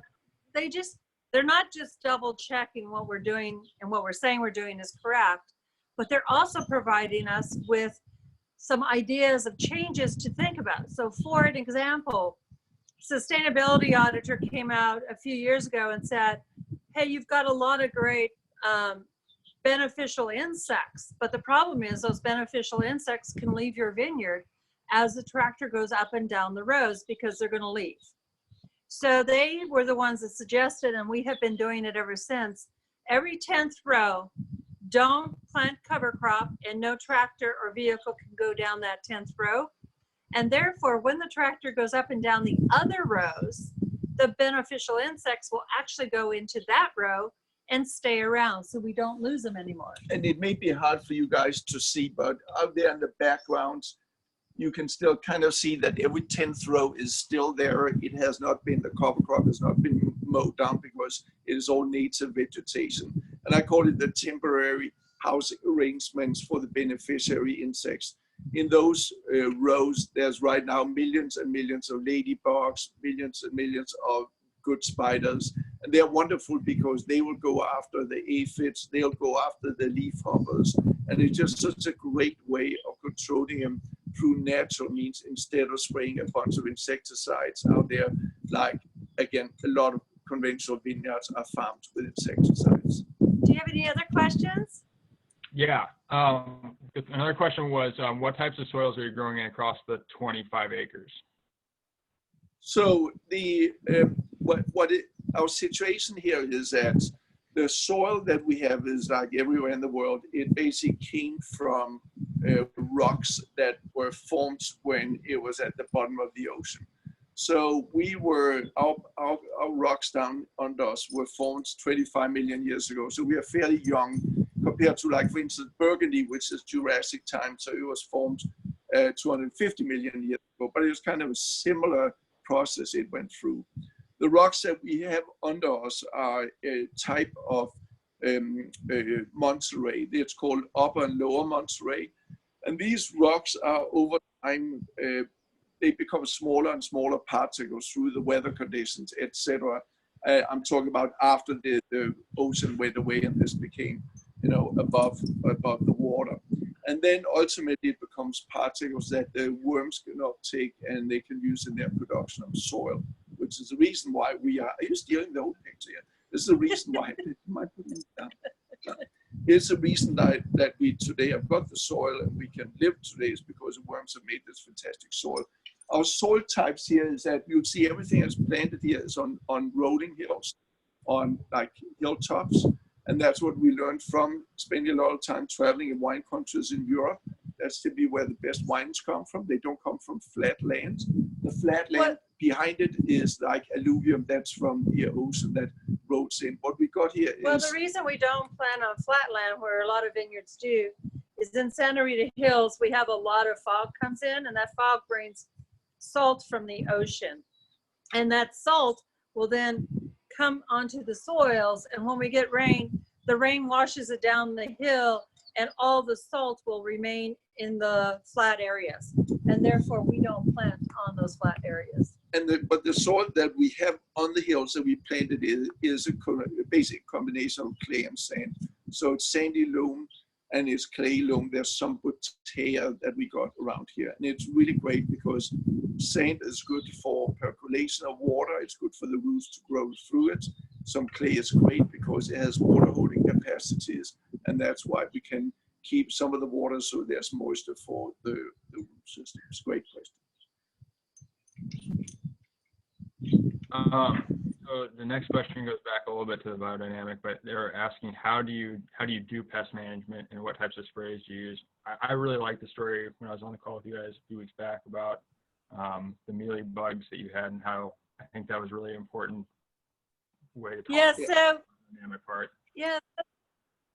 they're not just double checking what we're doing and what we're saying we're doing is correct, but they're also providing us with some ideas of changes to think about. So for an example, sustainability auditor came out a few years ago and said, hey, you've got a lot of great beneficial insects. But the problem is those beneficial insects can leave your vineyard as the tractor goes up and down the rows because they're going to leave. So they were the ones that suggested, and we have been doing it ever since, every 10th row, don't plant cover crop, and no tractor or vehicle can go down that 10th row. And therefore, when the tractor goes up and down the other rows, the beneficial insects will actually go into that row and stay around, so we don't lose them anymore. And it may be hard for you guys to see, but out there in the background, you can still kind of see that every 10th row is still there. It has not been, the cover crop has not been mowed down because it is all native vegetation. And I call it the temporary housing arrangements for the beneficiary insects. In those rows, there's right now millions and millions of ladybugs, millions and millions of good spiders. And they're wonderful because they will go after the aphids, they'll go after the leaf hoppers. And it's just such a great way of controlling them through natural means instead of spraying a bunch of insecticides out there, like, again, a lot of conventional vineyards are farmed with insecticides. Do you have any other questions? Yeah. Another question was, what types of soils are you growing in across the 25 acres? So our situation here is that the soil that we have is like everywhere in the world. It basically came from rocks that were formed when it was at the bottom of the ocean. So our rocks down under us were formed 25 million years ago. So we are fairly young compared to, like, for instance, Burgundy, which is Jurassic time. So it was formed 250 million years ago, but it was kind of a similar process it went through. The rocks that we have under us are a type of Monterey. It's called Upper and Lower Monterey. And these rocks are over time, they become smaller and smaller particles through the weather conditions, etc. I'm talking about after the ocean went away and this became, above the water. And then ultimately it becomes particles that the worms cannot take and they can use in their production of soil, which is the reason why are you stealing the whole picture here? This is the reason why, it's the reason that we today have got the soil and we can live today is because the worms have made this fantastic soil. Our soil types here is that you'll see everything that's planted here is on rolling hills, on like hilltops. And that's what we learned from spending a lot of time traveling in wine countries in Europe. That's typically where the best wines come from. They don't come from flat land. The flat land behind it is like alluvium that's from the ocean that rolls in. What we got here is... Well, the reason we don't plant on flat land, where a lot of vineyards do, is in Santa Rita Hills, we have a lot of fog comes in, and that fog brings salt from the ocean. And that salt will then come onto the soils, and when we get rain, the rain washes it down the hill, and all the salt will remain in the flat areas, and therefore we don't plant on those flat areas. But the soil that we have on the hills that we planted is a basic combination of clay and sand. So it's sandy loam and it's clay loam. There's some butea that we got around here, and it's really great because sand is good for percolation of water. It's good for the roots to grow through it. Some clay is great because it has water holding capacities, and that's why we can keep some of the water so there's moisture for the root system. It's a great question. So the next question goes back a little bit to the biodynamic, but they're asking how do you do pest management and what types of sprays do you use? I really like the story when I was on the call with you guys a few weeks back about the mealy bugs that you had and how I think that was really important way to talk about the biodynamic part. Yeah,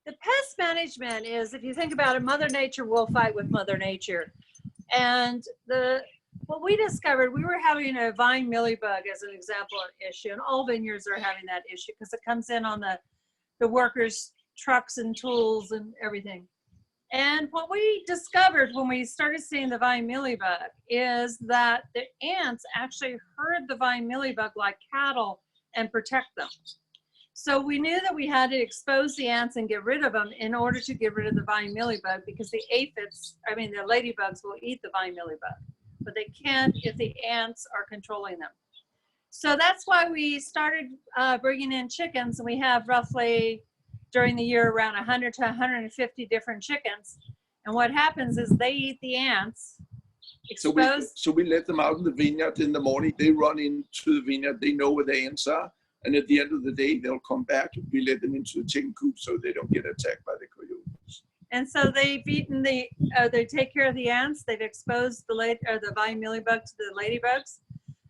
the pest management is, if you think about it, Mother Nature will fight with Mother Nature. And what we discovered, we were having a vine mealybug as an example of issue, and all vineyards are having that issue because it comes in on the workers' trucks and tools and everything. And what we discovered when we started seeing the vine mealybug is that the ants actually herd the vine mealybug like cattle and protect them. So we knew that we had to expose the ants and get rid of them in order to get rid of the vine mealybug, because the ladybugs will eat the vine mealybug, but they can't if the ants are controlling them. So that's why we started bringing in chickens, and we have roughly during the year around 100 to 150 different chickens. And what happens is they eat the ants, exposed. So we let them out in the vineyard in the morning. They run into the vineyard. They know where the ants are. And at the end of the day, they'll come back. We let them into the chicken coop so they don't get attacked by the coyotes. And so they've eaten they take care of the ants. They've exposed the vine mealybug to the ladybugs.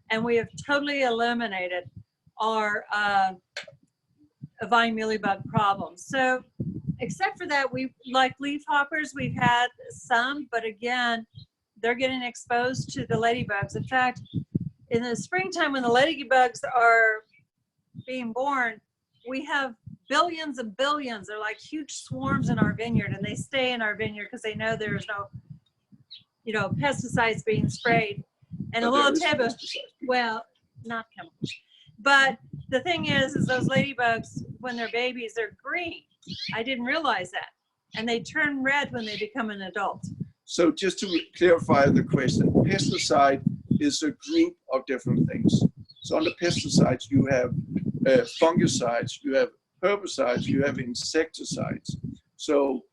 And we have totally eliminated our vine mealybug problem. So except for that, we like leafhoppers, we've had some, but again, they're getting exposed to the ladybugs. In fact, in the springtime when the ladybugs are being born, we have billions and billions. They're like huge swarms in our vineyard, and they stay in our vineyard because they know there's no, pesticides being sprayed. And a little tip of, well, not chemicals. But the thing is those ladybugs, when they're babies, they're green. I didn't realize that. And they turn red when they become an adult. So just to clarify the question, pesticide is a group of different things. So under pesticides, you have fungicides, you have herbicides, you have insecticides. So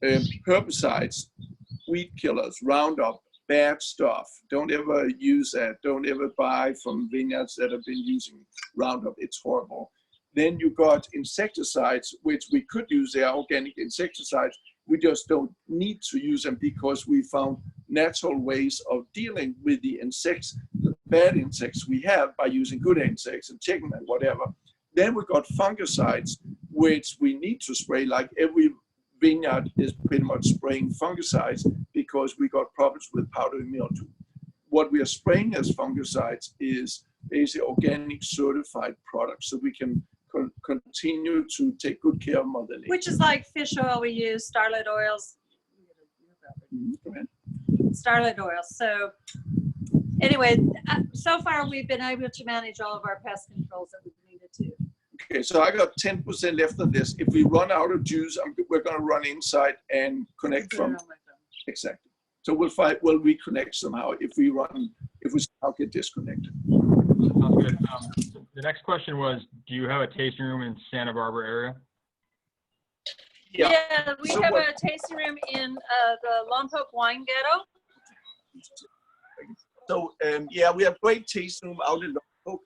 herbicides, weed killers, Roundup, bad stuff. Don't ever use that. Don't ever buy from vineyards that have been using Roundup. It's horrible. Then you got insecticides, which we could use. They are organic insecticides. We just don't need to use them because we found natural ways of dealing with the insects, the bad insects we have by using good insects and chicken and whatever. Then we got fungicides, which we need to spray. Like every vineyard is pretty much spraying fungicides because we got problems with powdery mildew. What we are spraying as fungicides is basically organic certified products, so we can continue to take good care of Mother Nature. Which is like fish oil we use, starlet oils. Starlet oils. So anyway, so far we've been able to manage all of our pest controls that we've needed to. Okay, so I got 10% left on this. If we run out of juice, we're going to run inside and connect from. Exactly. So we'll reconnect somehow if we somehow get disconnected. Sounds good. The next question was, do you have a tasting room in Santa Barbara area? Yeah, we have a tasting room in the Lompoc Wine Ghetto. So yeah, we have great tasting room out in Lompoc,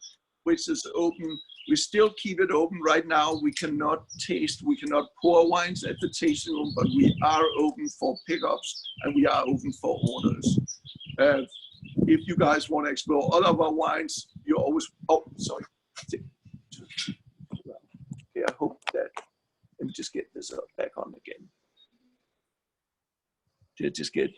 which is open. We still keep it open right now. We cannot pour wines at the tasting room, but we are open for pickups and we are open for orders. If you guys want to explore all of our wines, you're always, sorry. Okay, I hope that, let me just get this back on again. Did it just get,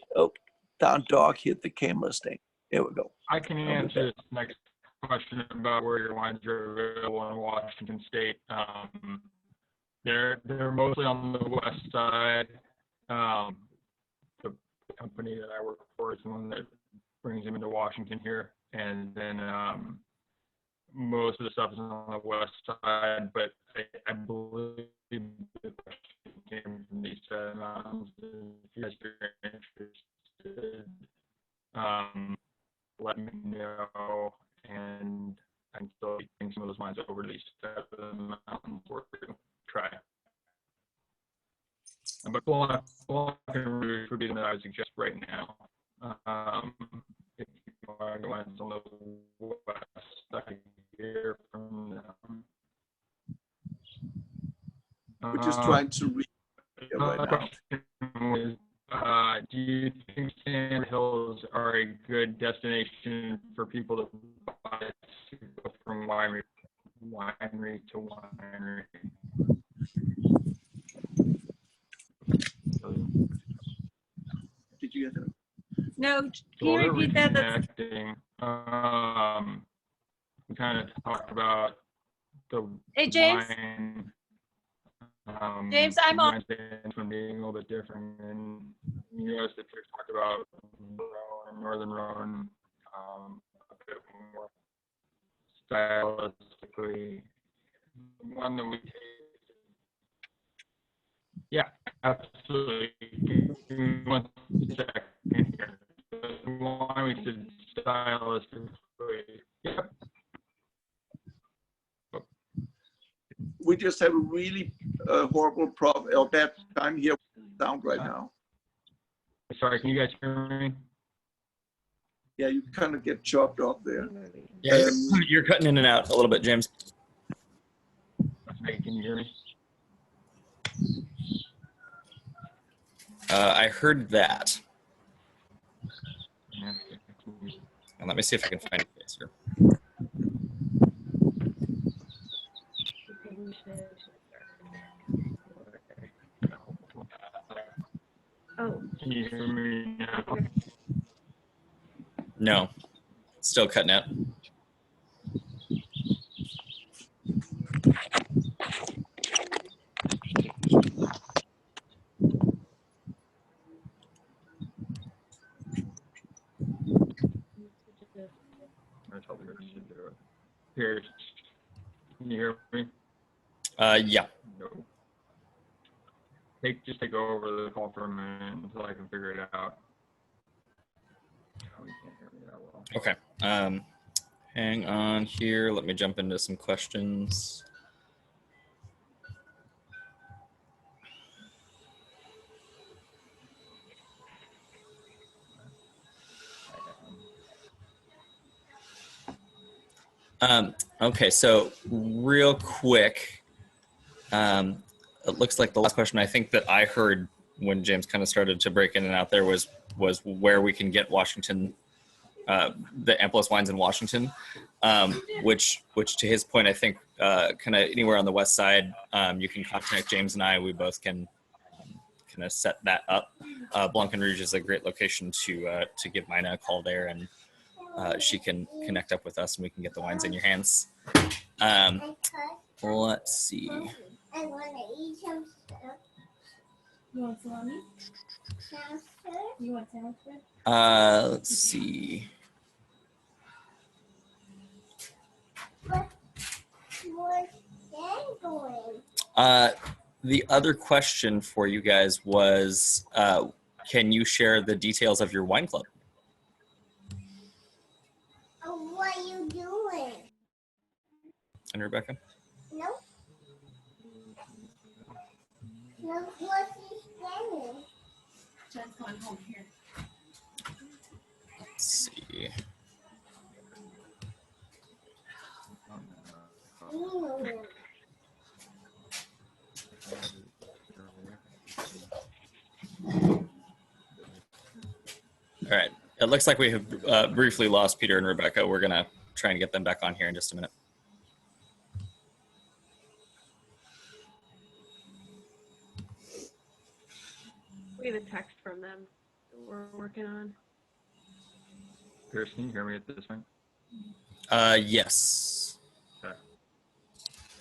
down dog hit the camera thing. There we go. I can answer this next question about where your wines are available in Washington State. They're mostly on the west side. The company that I work for is the one that brings them into Washington here, and then most of the stuff is on the west side. But I believe the question came from the east side of the mountains. If you guys are interested, let me know, and I can still bring some of those wines over to the east side of the mountains for you to try. But Blanc and Rouge would be the one that I would suggest right now. If you want wines on the west, I can hear from them. We're just trying to read it right now. Do you think Sand Hills are a good destination for people to buy from winery to winery? Did you get that? No, can you repeat that? We kind of talked about the Hey, James. wine. James, I'm on. From being a little bit different, and you notice that you talked about Rhone, Northern Rhone, a bit more stylistically. One that we tasted. Yeah, absolutely. Give me 1 second here. The one we did stylistically. Yep. We just have a really a horrible problem or bad time here with sound right now. Sorry, can you guys hear me? Yeah, you kind of get chopped off there. Yeah, you're cutting in and out a little bit, James. Hey, can you hear me? I heard that. Yeah. And let me see if I can find your face here. Oh, Can you hear me now? No, still cutting out. That's how we should do it. Here, can you hear me? Yeah. No. Just take over the call for a minute until I can figure it out. Oh, you can't hear me that well. Okay. Hang on here. Let me jump into some questions. Okay, so real quick, it looks like the last question I think that I heard when James kind of started to break in and out there was where we can get Washington, the Ampelos wines in Washington, which to his point, I think kind of anywhere on the west side, you can contact James and I. We both can kind of set that up. Blankenrouge is a great location to give Mina a call there, and she can connect up with us and we can get the wines in your hands. Let's see. I want to eat some stuff. You want salami? You want sandwich bread? Let's see. Where's Dan going? The other question for you guys was, can you share the details of your wine club? What are you doing? And Rebecca? No. No, what's he standing? Jen's going home here. Let's see. All right. It looks like we have briefly lost Peter and Rebecca. We're going to try and get them back on here in just a minute. We have a text from them that we're working on. Pierce, can you hear me at this point? Yes. Okay.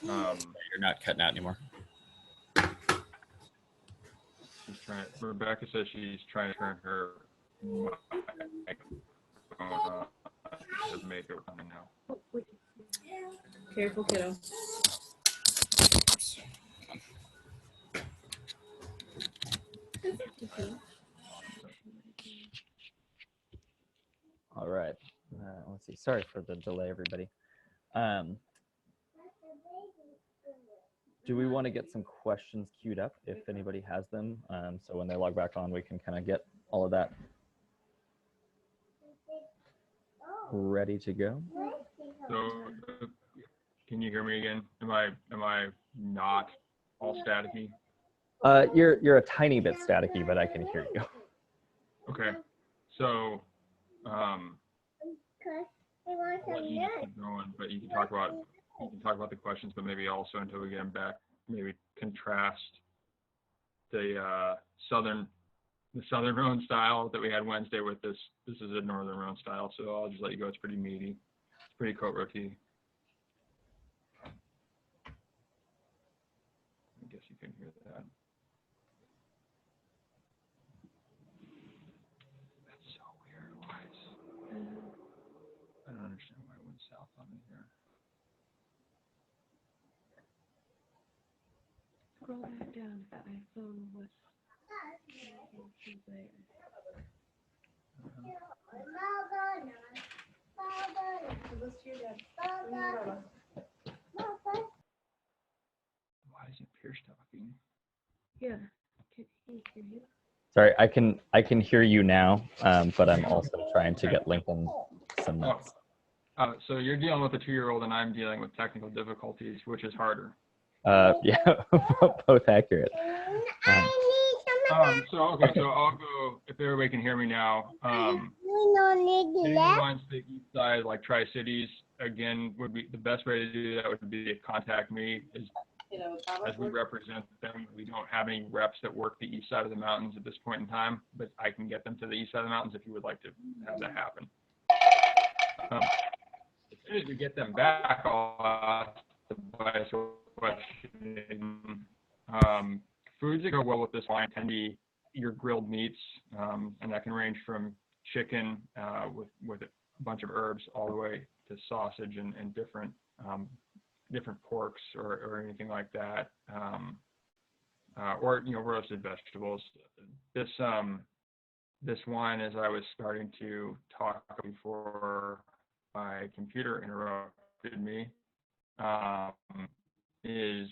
You're not cutting out anymore. Rebecca says she's trying to turn her microphone on to make it running now. Oh, wait. Careful, kiddo. All right. Let's see. Sorry for the delay, everybody. Do we want to get some questions queued up if anybody has them? So when they log back on, we can kind of get all of that ready to go. So, can you hear me again? Am I not all staticky? You're a tiny bit staticky, but I can hear you. Okay. So, Because they want I'll let some you nuts. keep going, but you can talk about the questions, but maybe also until we get them back, maybe contrast the southern Rhone style that we had Wednesday with this. This is a northern Rhone style, so I'll just let you go. It's pretty meaty. It's pretty coat roti. I guess you can hear that. That's so weird. Why I don't understand why it went south on me here. Scroll back down to that iPhone with there. Why isn't Pierce talking? Sorry, I can hear you now, but I'm also trying to get Lincoln some notes. So you're dealing with a 2-year-old and I'm dealing with technical difficulties, which is harder. Yeah, both accurate. So I'll go, if everybody can hear me now. We don't need Hitting that. wines to the east side, like Tri-Cities, again, would be the best way to do that would be to contact me as we represent them. We don't have any reps that work the east side of the mountains at this point in time, but I can get them to the east side of the mountains if you would like to have that happen. As soon as we get them back, I'll ask the bias question. Foods that go well with this wine tend to be your grilled meats, and that can range from chicken with a bunch of herbs all the way to sausage and different porks or anything like that, or roasted vegetables. This wine, as I was starting to talk before my computer interrupted me, is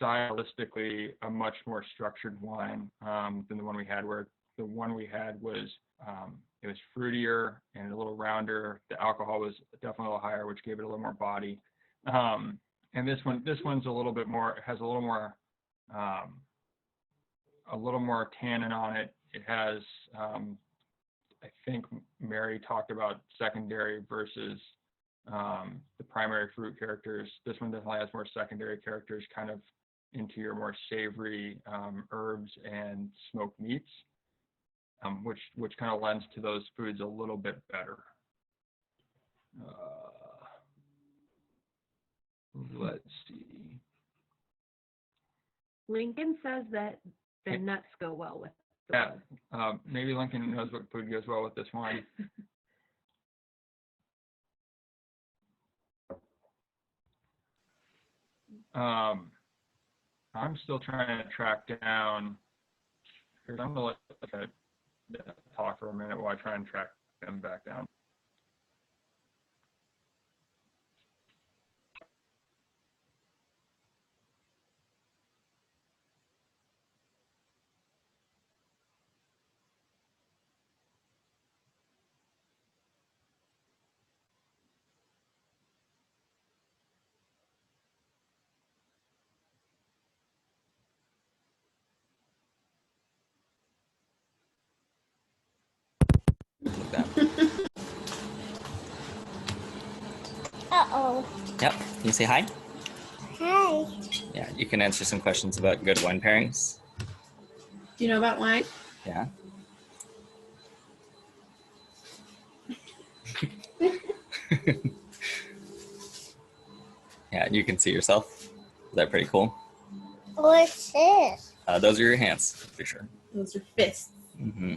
stylistically a much more structured wine than the one we had, where the one we had was it was fruitier and a little rounder. The alcohol was definitely a little higher, which gave it a little more body. And this one's a little bit more, has a little more tannin on it. It has, I think Mary talked about secondary versus the primary fruit characters. This one definitely has more secondary characters, kind of into your more savory herbs and smoked meats, which kind of lends to those foods a little bit better. Let's see. Lincoln says that the nuts go well with the Yeah, maybe Lincoln knows what food goes well with this wine. I'm still trying to track down. Here's, I'm gonna let talk for a minute while I try and track them back down. Like that. Uh-oh. Yep. Can you say hi? Hi. Yeah, you can answer some questions about good wine pairings. Do you know about wine? Yeah. Yeah, you can see yourself. Is that pretty cool? What's this? Those are your hands, for sure. Those are fists. Mm-hmm.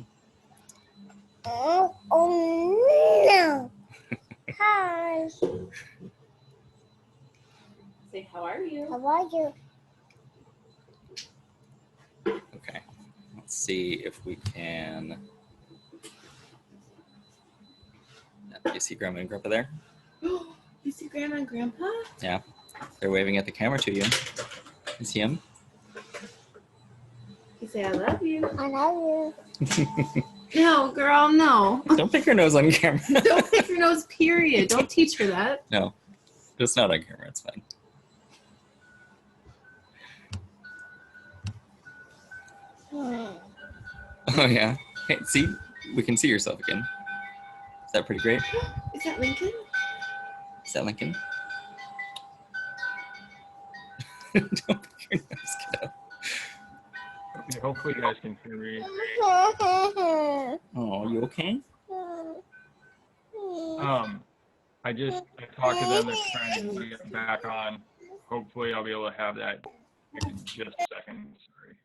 Oh no. Hi. Say, how are you? How are you? Okay. Let's see if we can. You see Grandma and Grandpa there? You see Grandma and Grandpa? Yeah. They're waving at the camera to you. You see them? You say, I love you. I love you. No, girl, no. Don't pick your nose on camera. Don't pick your nose, period. Don't teach her that. No, just not on camera. It's fine. Oh, yeah. Hey, see? We can see yourself again. Is that pretty great? Is that Lincoln? Is that Lincoln? Don't pick your nose, kiddo. Okay, hopefully you guys can hear me. Oh, you okay? I talked to them. They're trying to get back on. Hopefully I'll be able to have that in just a second. Sorry.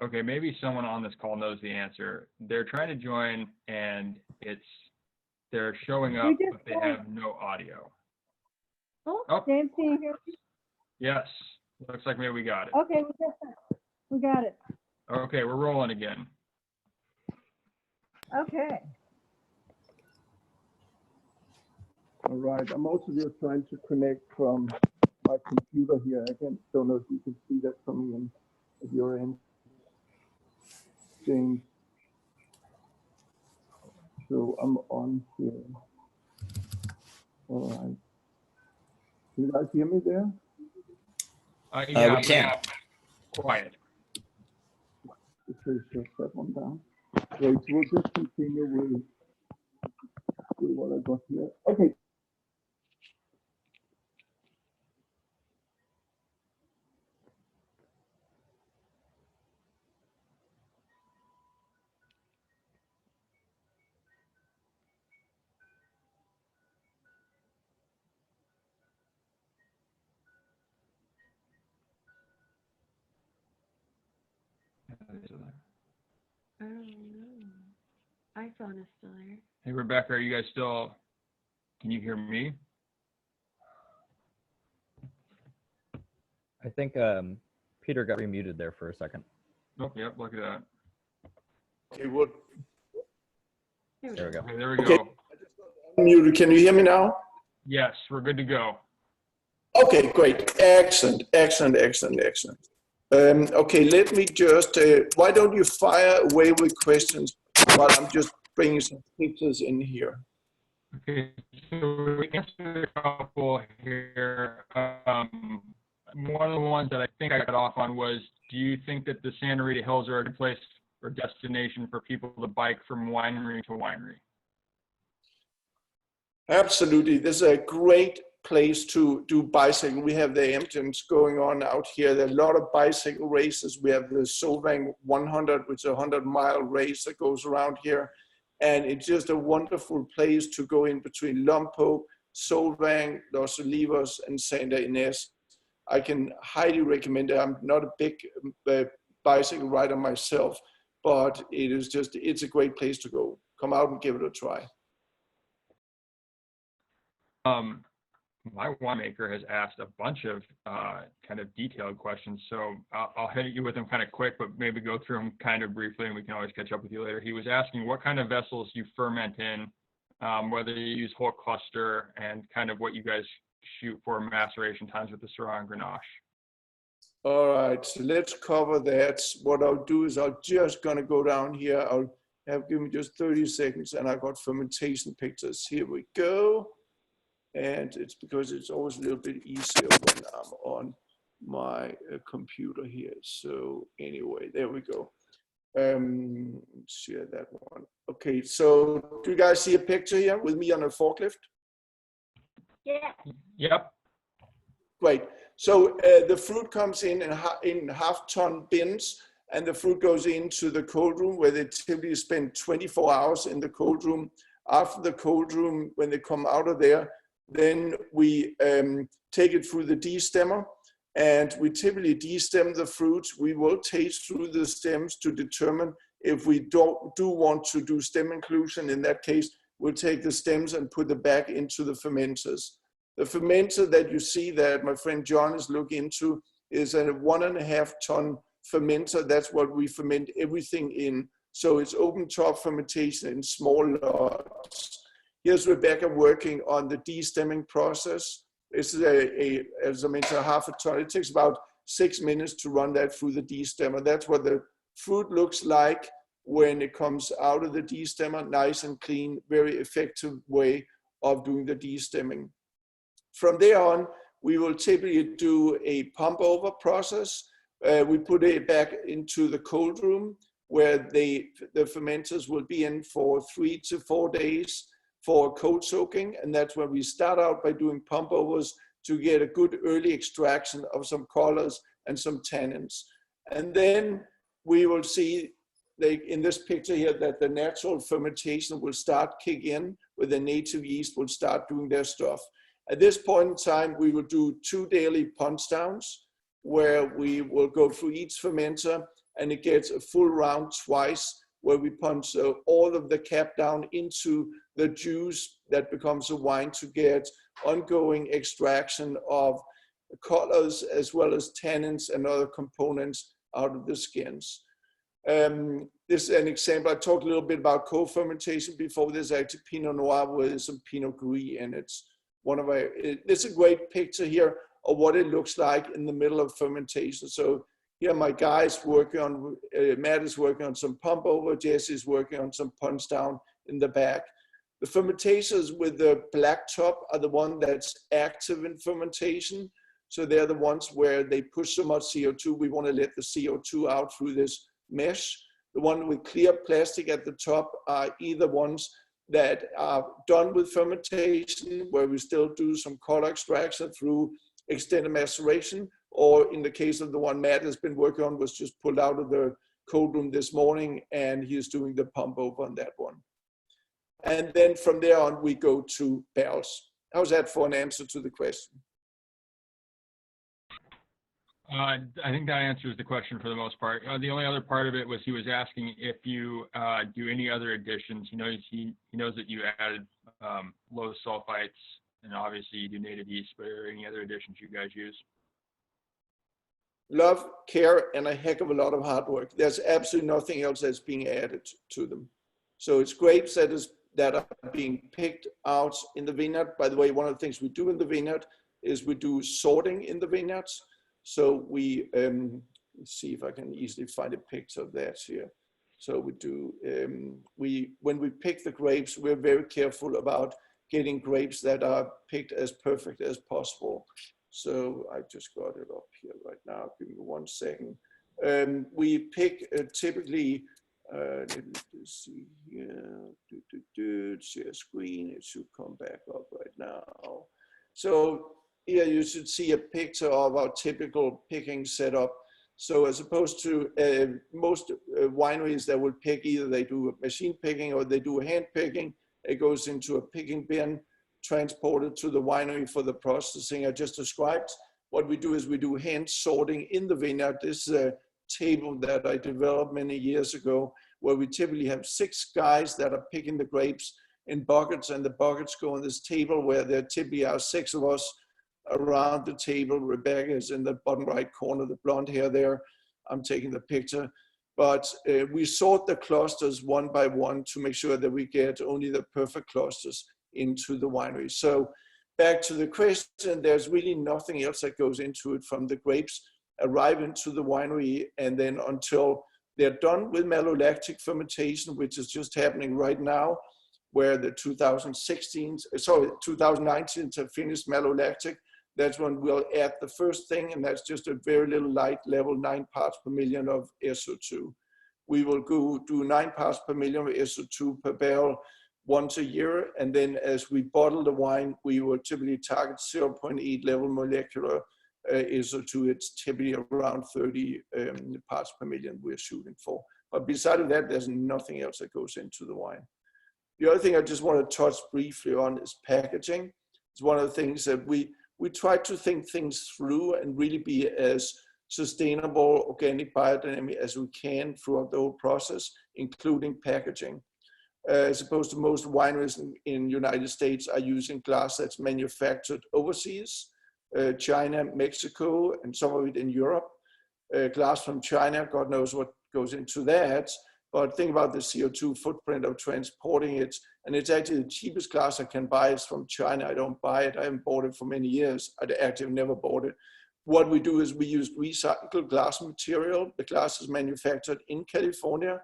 Okay, maybe someone on this call knows the answer. They're trying to join and they're showing up, but they have no audio. Oh, James, can you hear me? Yes, looks like maybe we got it. Okay, we got it. Okay, we're rolling again. Okay. All right, I'm also just trying to connect from my computer here. Again, don't know if you can see that coming in at your end, James. So I'm on here. All right. Can you guys hear me there? Yeah, we can. Quiet. Okay, shut that one down. Wait, we'll just continue with what I got here. Okay. I don't know. iPhone is still there. Hey, Rebecca, are you guys still, can you hear me? I think Peter got remuted there for a second. Oh, yep, look at that. Okay, what? There we go. Okay, there we Okay. go. Muted. Can you hear me now? Yes, we're good to go. Okay, great. Excellent, excellent, excellent, excellent. Okay, let me just, why don't you fire away with questions while I'm just bringing some pictures in here. Okay, so we answered a couple here. One of the ones that I think I got off on was, do you think that the Santa Rita Hills are a good place or destination for people to bike from winery to winery? Absolutely. This is a great place to do bicycling. We have the Hamptons going on out here. There are a lot of bicycle races. We have the Solvang 100, which is a 100-mile race that goes around here. And it's just a wonderful place to go in between Lompoc, Solvang, Los Olivos, and Santa Ynez. I can highly recommend it. I'm not a big bicycle rider myself, but it's a great place to go. Come out and give it a try. My winemaker has asked a bunch of kind of detailed questions, so I'll hit you with them kind of quick, but maybe go through them kind of briefly, and we can always catch up with you later. He was asking what kind of vessels you ferment in, whether you use whole cluster, and kind of what you guys shoot for maceration times with the Syrah and Grenache. All right, so let's cover that. What I'll do is I'm just going to go down here. Give me just 30 seconds, and I got fermentation pictures. Here we go. And it's because it's always a little bit easier when I'm on my computer here. So anyway, there we go. Share that one. Okay, so do you guys see a picture here with me on a forklift? Yeah. Yep. Great. So the fruit comes in half-ton bins, and the fruit goes into the cold room where they typically spend 24 hours in the cold room. After the cold room, when they come out of there, then we take it through the destemmer, and we typically destem the fruits. We will taste through the stems to determine if we do want to do stem inclusion. In that case, we'll take the stems and put them back into the fermenters. The fermenter that you see that my friend John is looking into is a 1.5 ton fermenter. That's what we ferment everything in. So it's open top fermentation in small lots. Here's Rebecca working on the destemming process. This is as I mentioned, 1/2 ton. It takes about 6 minutes to run that through the destemmer. That's what the fruit looks like when it comes out of the destemmer, nice and clean, very effective way of doing the destemming. From there on, we will typically do a pump over process. We put it back into the cold room where the fermenters will be in for 3 to 4 days for cold soaking, and that's when we start out by doing pump overs to get a good early extraction of some colors and some tannins. And then we will see in this picture here that the natural fermentation will start kick in, where the native yeast will start doing their stuff. At this point in time, we will do 2 daily punch downs, where we will go through each fermenter and it gets a full round twice, where we punch all of the cap down into the juice that becomes a wine to get ongoing extraction of colors as well as tannins and other components out of the skins. This is an example. I talked a little bit about co-fermentation before. This is actually Pinot Noir with some Pinot Gris in it. It's a great picture here of what it looks like in the middle of fermentation. So here my guys working on, Matt is working on some pump over, Jesse is working on some punch down in the back. The fermentations with the black top are the one that's active in fermentation. So they're the ones where they push so much CO2, we want to let the CO2 out through this mesh. The one with clear plastic at the top are either ones that are done with fermentation, where we still do some color extraction through extended maceration, or in the case of the one Matt has been working on, was just pulled out of the cold room this morning, and he's doing the pump over on that one. And then from there on, we go to barrels. How's that for an answer to the question? I think that answers the question for the most part. The only other part of it was he was asking if you do any other additions. He knows that you added low sulfites, and obviously you do native yeast, but are there any other additions you guys use? Love, care, and a heck of a lot of hard work. There's absolutely nothing else that's being added to them. So it's grapes that are being picked out in the vineyard. By the way, one of the things we do in the vineyard is we do sorting in the vineyards. So we, let's see if I can easily find a picture of that here. So we do, when we pick the grapes, we're very careful about getting grapes that are picked as perfect as possible. So I just got it up here right now. Give me 1 second. We pick typically, let me see here, share screen, it should come back up right now. So here you should see a picture of our typical picking setup. So as opposed to most wineries that will pick, either they do a machine picking or they do a hand picking, it goes into a picking bin, transported to the winery for the processing I just described. What we do is we do hand sorting in the vineyard. This is a table that I developed many years ago, where we typically have 6 guys that are picking the grapes in buckets, and the buckets go on this table where there typically are 6 of us around the table. Rebecca is in the bottom right corner, the blonde hair there. I'm taking the picture. But we sort the clusters one by one to make sure that we get only the perfect clusters into the winery. So back to the question, there's really nothing else that goes into it from the grapes arrive into the winery and then until they're done with malolactic fermentation, which is just happening right now, where the 2019 have finished malolactic. That's when we'll add the first thing, and that's just a very little light level, 9 parts per million of SO2. We will go do 9 parts per million of SO2 per barrel once a year, and then as we bottle the wine, we will typically target 0.8 level molecular SO2. It's typically around 30 parts per million we're shooting for. But beside that, there's nothing else that goes into the wine. The other thing I just want to touch briefly on is packaging. It's one of the things that we try to think things through and really be as sustainable, organic, biodynamic as we can throughout the whole process, including packaging. As opposed to most wineries in United States are using glass that's manufactured overseas, China, Mexico, and some of it in Europe. Glass from China, God knows what goes into that. But think about the CO2 footprint of transporting it. And it's actually the cheapest glass I can buy is from China. I don't buy it. I haven't bought it for many years. I actually never bought it. What we do is we use recycled glass material. The glass is manufactured in California.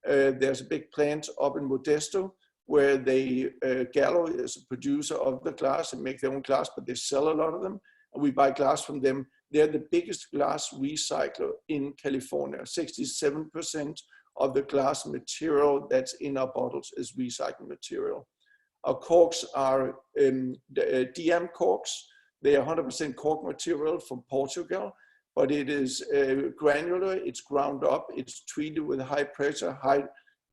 There's a big plant up in Modesto where Gallo is a producer of the glass and make their own glass, but they sell a lot of them. And we buy glass from them. They're the biggest glass recycler in California. 67% of the glass material that's in our bottles is recycled material. Our corks are DM corks. They are 100% cork material from Portugal, but it is granular, it's ground up, it's treated with high pressure, high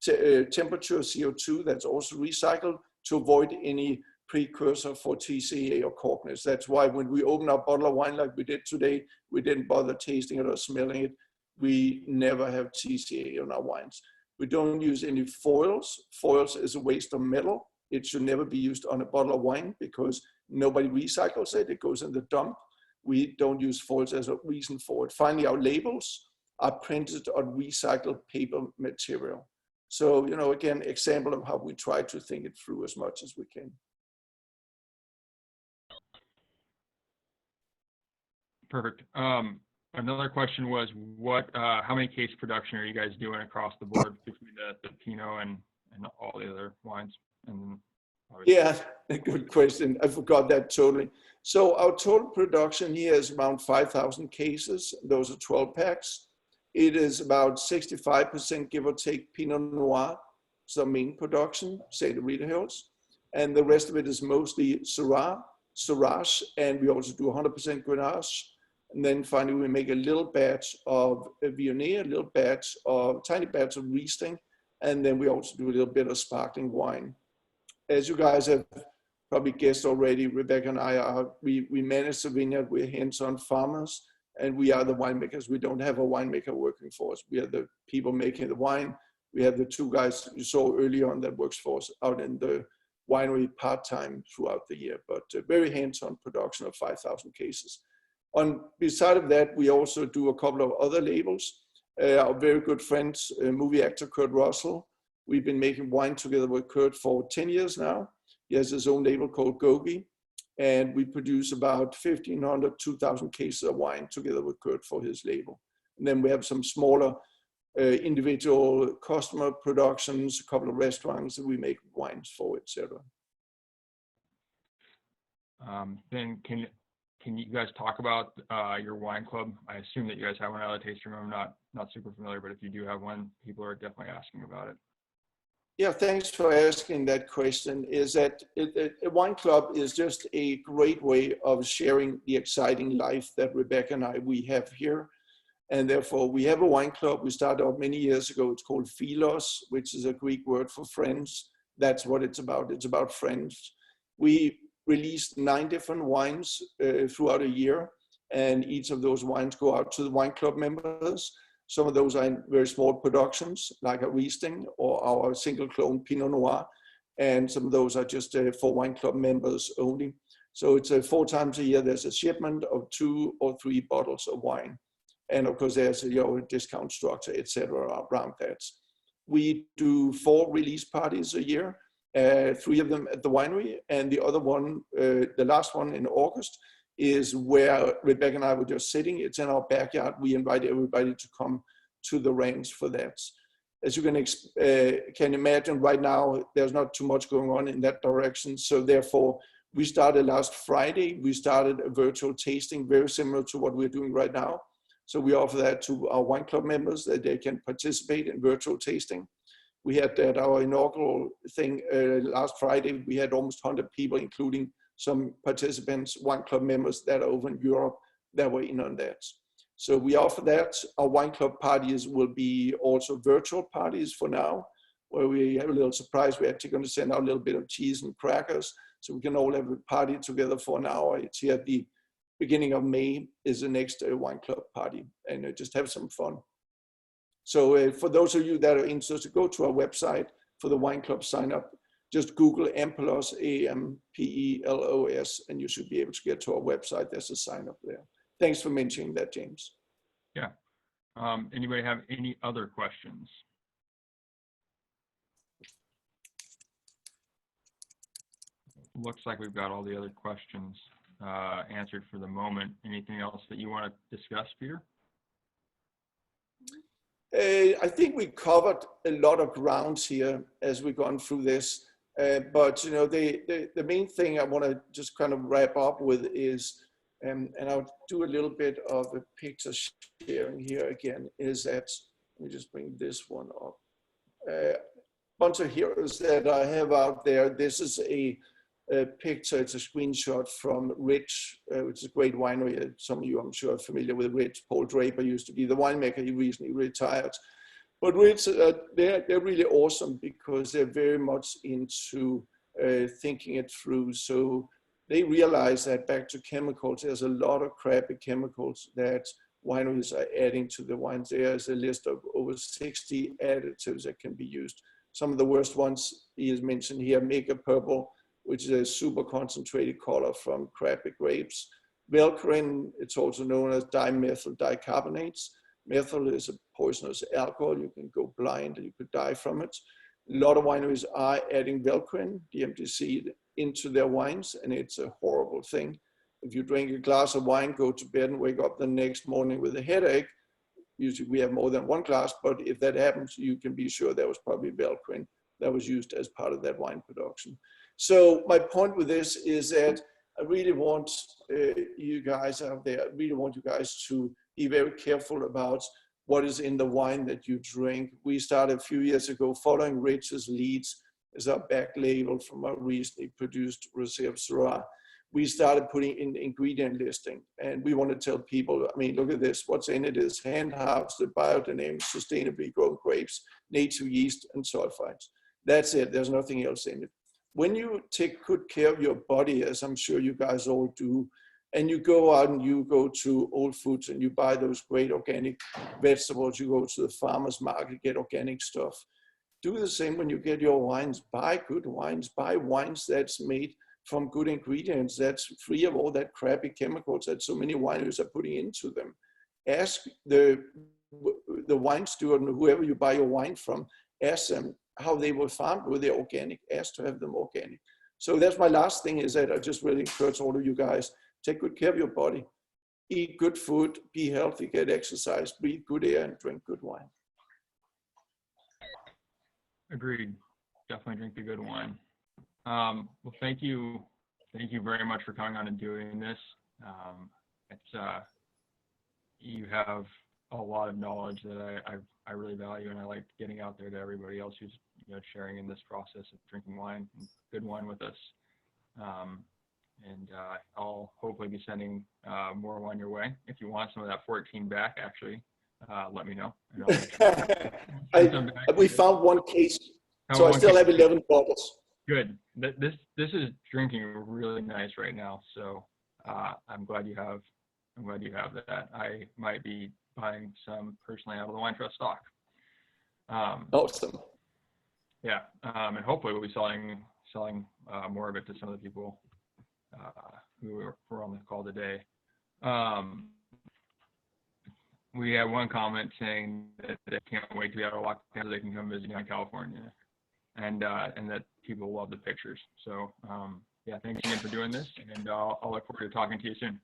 temperature CO2 that's also recycled to avoid any precursor for TCA or corkness. That's why when we open our bottle of wine like we did today, we didn't bother tasting it or smelling it. we never have TCA on our wines. We don't use any foils. Foils is a waste of metal. It should never be used on a bottle of wine because nobody recycles it. It goes in the dump. We don't use foils as a reason for it. Finally, our labels are printed on recycled paper material. So, you know, again, example of how we try to think it through as much as we can. Perfect. Another question was how many case production are you guys doing across the board between the Pinot and all the other wines? And yeah, a good question. I forgot that totally. So our total production here is around 5,000 cases. Those are 12 packs. It is about 65%, give or take, Pinot Noir, so main production, say the Rita Hills. And the rest of it is mostly Syrache, and we also do 100% Grenache. And then finally, we make a little batch of Viognier, a little batch of, tiny batch of Riesling, and then we also do a little bit of sparkling wine. As you guys have probably guessed already, Rebecca and I we manage the vineyard. We're hands-on farmers, and we are the winemakers. We don't have a winemaker working for us. We are the people making the wine. We have the two guys you saw earlier on that works for us out in the winery part-time throughout the year, but very hands-on production of 5,000 cases. Beside of that, we also do a couple of other labels. Our very good friends, movie actor Kurt Russell. We've been making wine together with Kurt for 10 years now. He has his own label called Gogi, and we produce about 1,500, 2,000 cases of wine together with Kurt for his label. And then we have some smaller individual customer productions, a couple of restaurants that we make wines for, etc. Then can you guys talk about your wine club? I assume that you guys have one out of the tasting room. I'm not super familiar, but if you do have one, people are definitely asking about it. Yeah, thanks for asking that question. Is that a wine club is just a great way of sharing the exciting life that Rebecca and we have here. And therefore, we have a wine club. We started out many years ago. It's called Philos, which is a Greek word for friends. That's what it's about. It's about friends. We released 9 different wines throughout a year, and each of those wines go out to the wine club members. Some of those are in very small productions, like a Riesling or our single clone Pinot Noir, and some of those are just for wine club members only. So it's 4 times a year. There's a shipment of 2 or 3 bottles of wine. And of course, there's a discount structure, etc. around that. We do 4 release parties a year, 3 of them at the winery, and the other one, the last one in August, is where Rebecca and I were just sitting. It's in our backyard. We invite everybody to come to the range for that. As you can imagine, right now, there's not too much going on in that direction. So therefore, we started last Friday. We started a virtual tasting, very similar to what we're doing right now. So we offer that to our wine club members, that they can participate in virtual tasting. We had at our inaugural thing last Friday, we had almost 100 people, including some participants, wine club members that are over in Europe that were in on that. So we offer that. Our wine club parties will be also virtual parties for now, where we have a little surprise. We're actually going to send out a little bit of cheese and crackers so we can all have a party together for an hour. It's here at the beginning of May is the next wine club party, and just have some fun. So for those of you that are interested, go to our website for the wine club sign up. Just Google Ampelos, Ampelos, and you should be able to get to our website. There's a sign up there. Thanks for mentioning that, James. Yeah. Anybody have any other questions? Looks like we've got all the other questions answered for the moment. Anything else that you want to discuss, Peter? I think we covered a lot of grounds here as we've gone through this. But you know, the main thing I want to just kind of wrap up with is, and I'll do a little bit of a picture sharing here again, is that, let me just bring this one up. Bunch of heroes that I have out there. This is a picture, it's a screenshot from Rich, which is a great winery. Some of you, I'm sure, are familiar with Rich. Paul Draper used to be the winemaker. He recently retired. But Rich, they're really awesome because they're very much into thinking it through. So they realize that back to chemicals, there's a lot of crappy chemicals that wineries are adding to the wines. There is a list of over 60 additives that can be used. Some of the worst ones he has mentioned here: Mega Purple, which is a super concentrated color from crappy grapes. Velcorin, it's also known as dimethyl dicarbonates. Methyl is a poisonous alcohol. You can go blind and you could die from it. A lot of wineries are adding Velcorin, DMTC, into their wines, and it's a horrible thing. If you drink a glass of wine, go to bed and wake up the next morning with a headache, usually we have more than one glass, but if that happens, you can be sure there was probably Velcorin that was used as part of that wine production. So my point with this is that I really want you guys out there, I really want you guys to be very careful about what is in the wine that you drink. We started a few years ago following Rich's leads as our back label from our recently produced Rosé of Syrache. We started putting in ingredient listing, and we want to tell people, I mean, look at this, what's in it is hand-harvested, biodynamic, sustainably grown grapes, native yeast, and sulfites. That's it, there's nothing else in it. When you take good care of your body, as I'm sure you guys all do, and you go out and you go to Whole Foods and you buy those great organic vegetables, you go to the farmer's market, get organic stuff. Do the same when you get your wines. Buy good wines, buy wines that's made from good ingredients, that's free of all that crappy chemicals that so many wineries are putting into them. Ask the wine steward, whoever you buy your wine from, ask them how they were farmed. Were they organic? Ask to have them organic. So that's my last thing, is that I just really encourage all of you guys, take good care of your body, eat good food, be healthy, get exercise, breathe good air, and drink good wine. Agreed. Definitely drink the good wine. Well, thank you very much for coming on and doing this. You have a lot of knowledge that I really value, and I like getting out there to everybody else who's sharing in this process of drinking wine, and good wine with us. I'll hopefully be sending more wine your way. If you want some of that 14 back, actually, let me know. We found one case, so I still have 11 bottles. Good. This is drinking really nice right now, so I'm glad you have that. I might be buying some personally out of the Wine Trust stock. Awesome. Yeah, and hopefully we'll be selling more of it to some of the people who were on the call today. We had one comment saying that they can't wait to be able to walk down so they can come visit in California, and that people love the pictures. So yeah, thanks again for doing this, and I'll look forward to talking to you soon.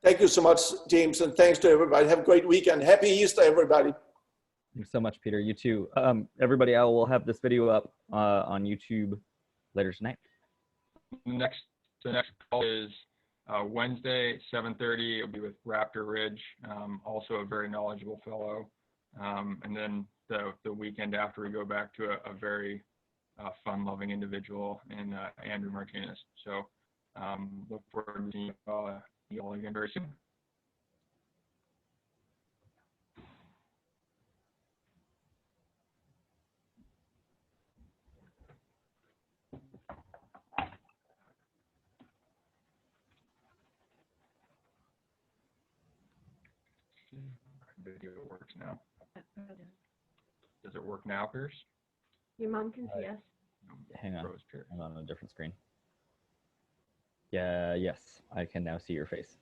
Thank you so much, James, and thanks to everybody. Have a great weekend. Happy Easter, everybody. Thanks so much, Peter. You too. Everybody, I will have this video up on YouTube later tonight. The next call is Wednesday, 7:30. It'll be with Raptor Ridge, also a very knowledgeable fellow. And then the weekend after, we go back to a very fun-loving individual in Andrew Martinez. So look forward to seeing you all again very soon. Video works now. Does it work now, Pierce? Your mom can see us. Hang on. I'm on a different screen. Yeah, yes, I can now see your face.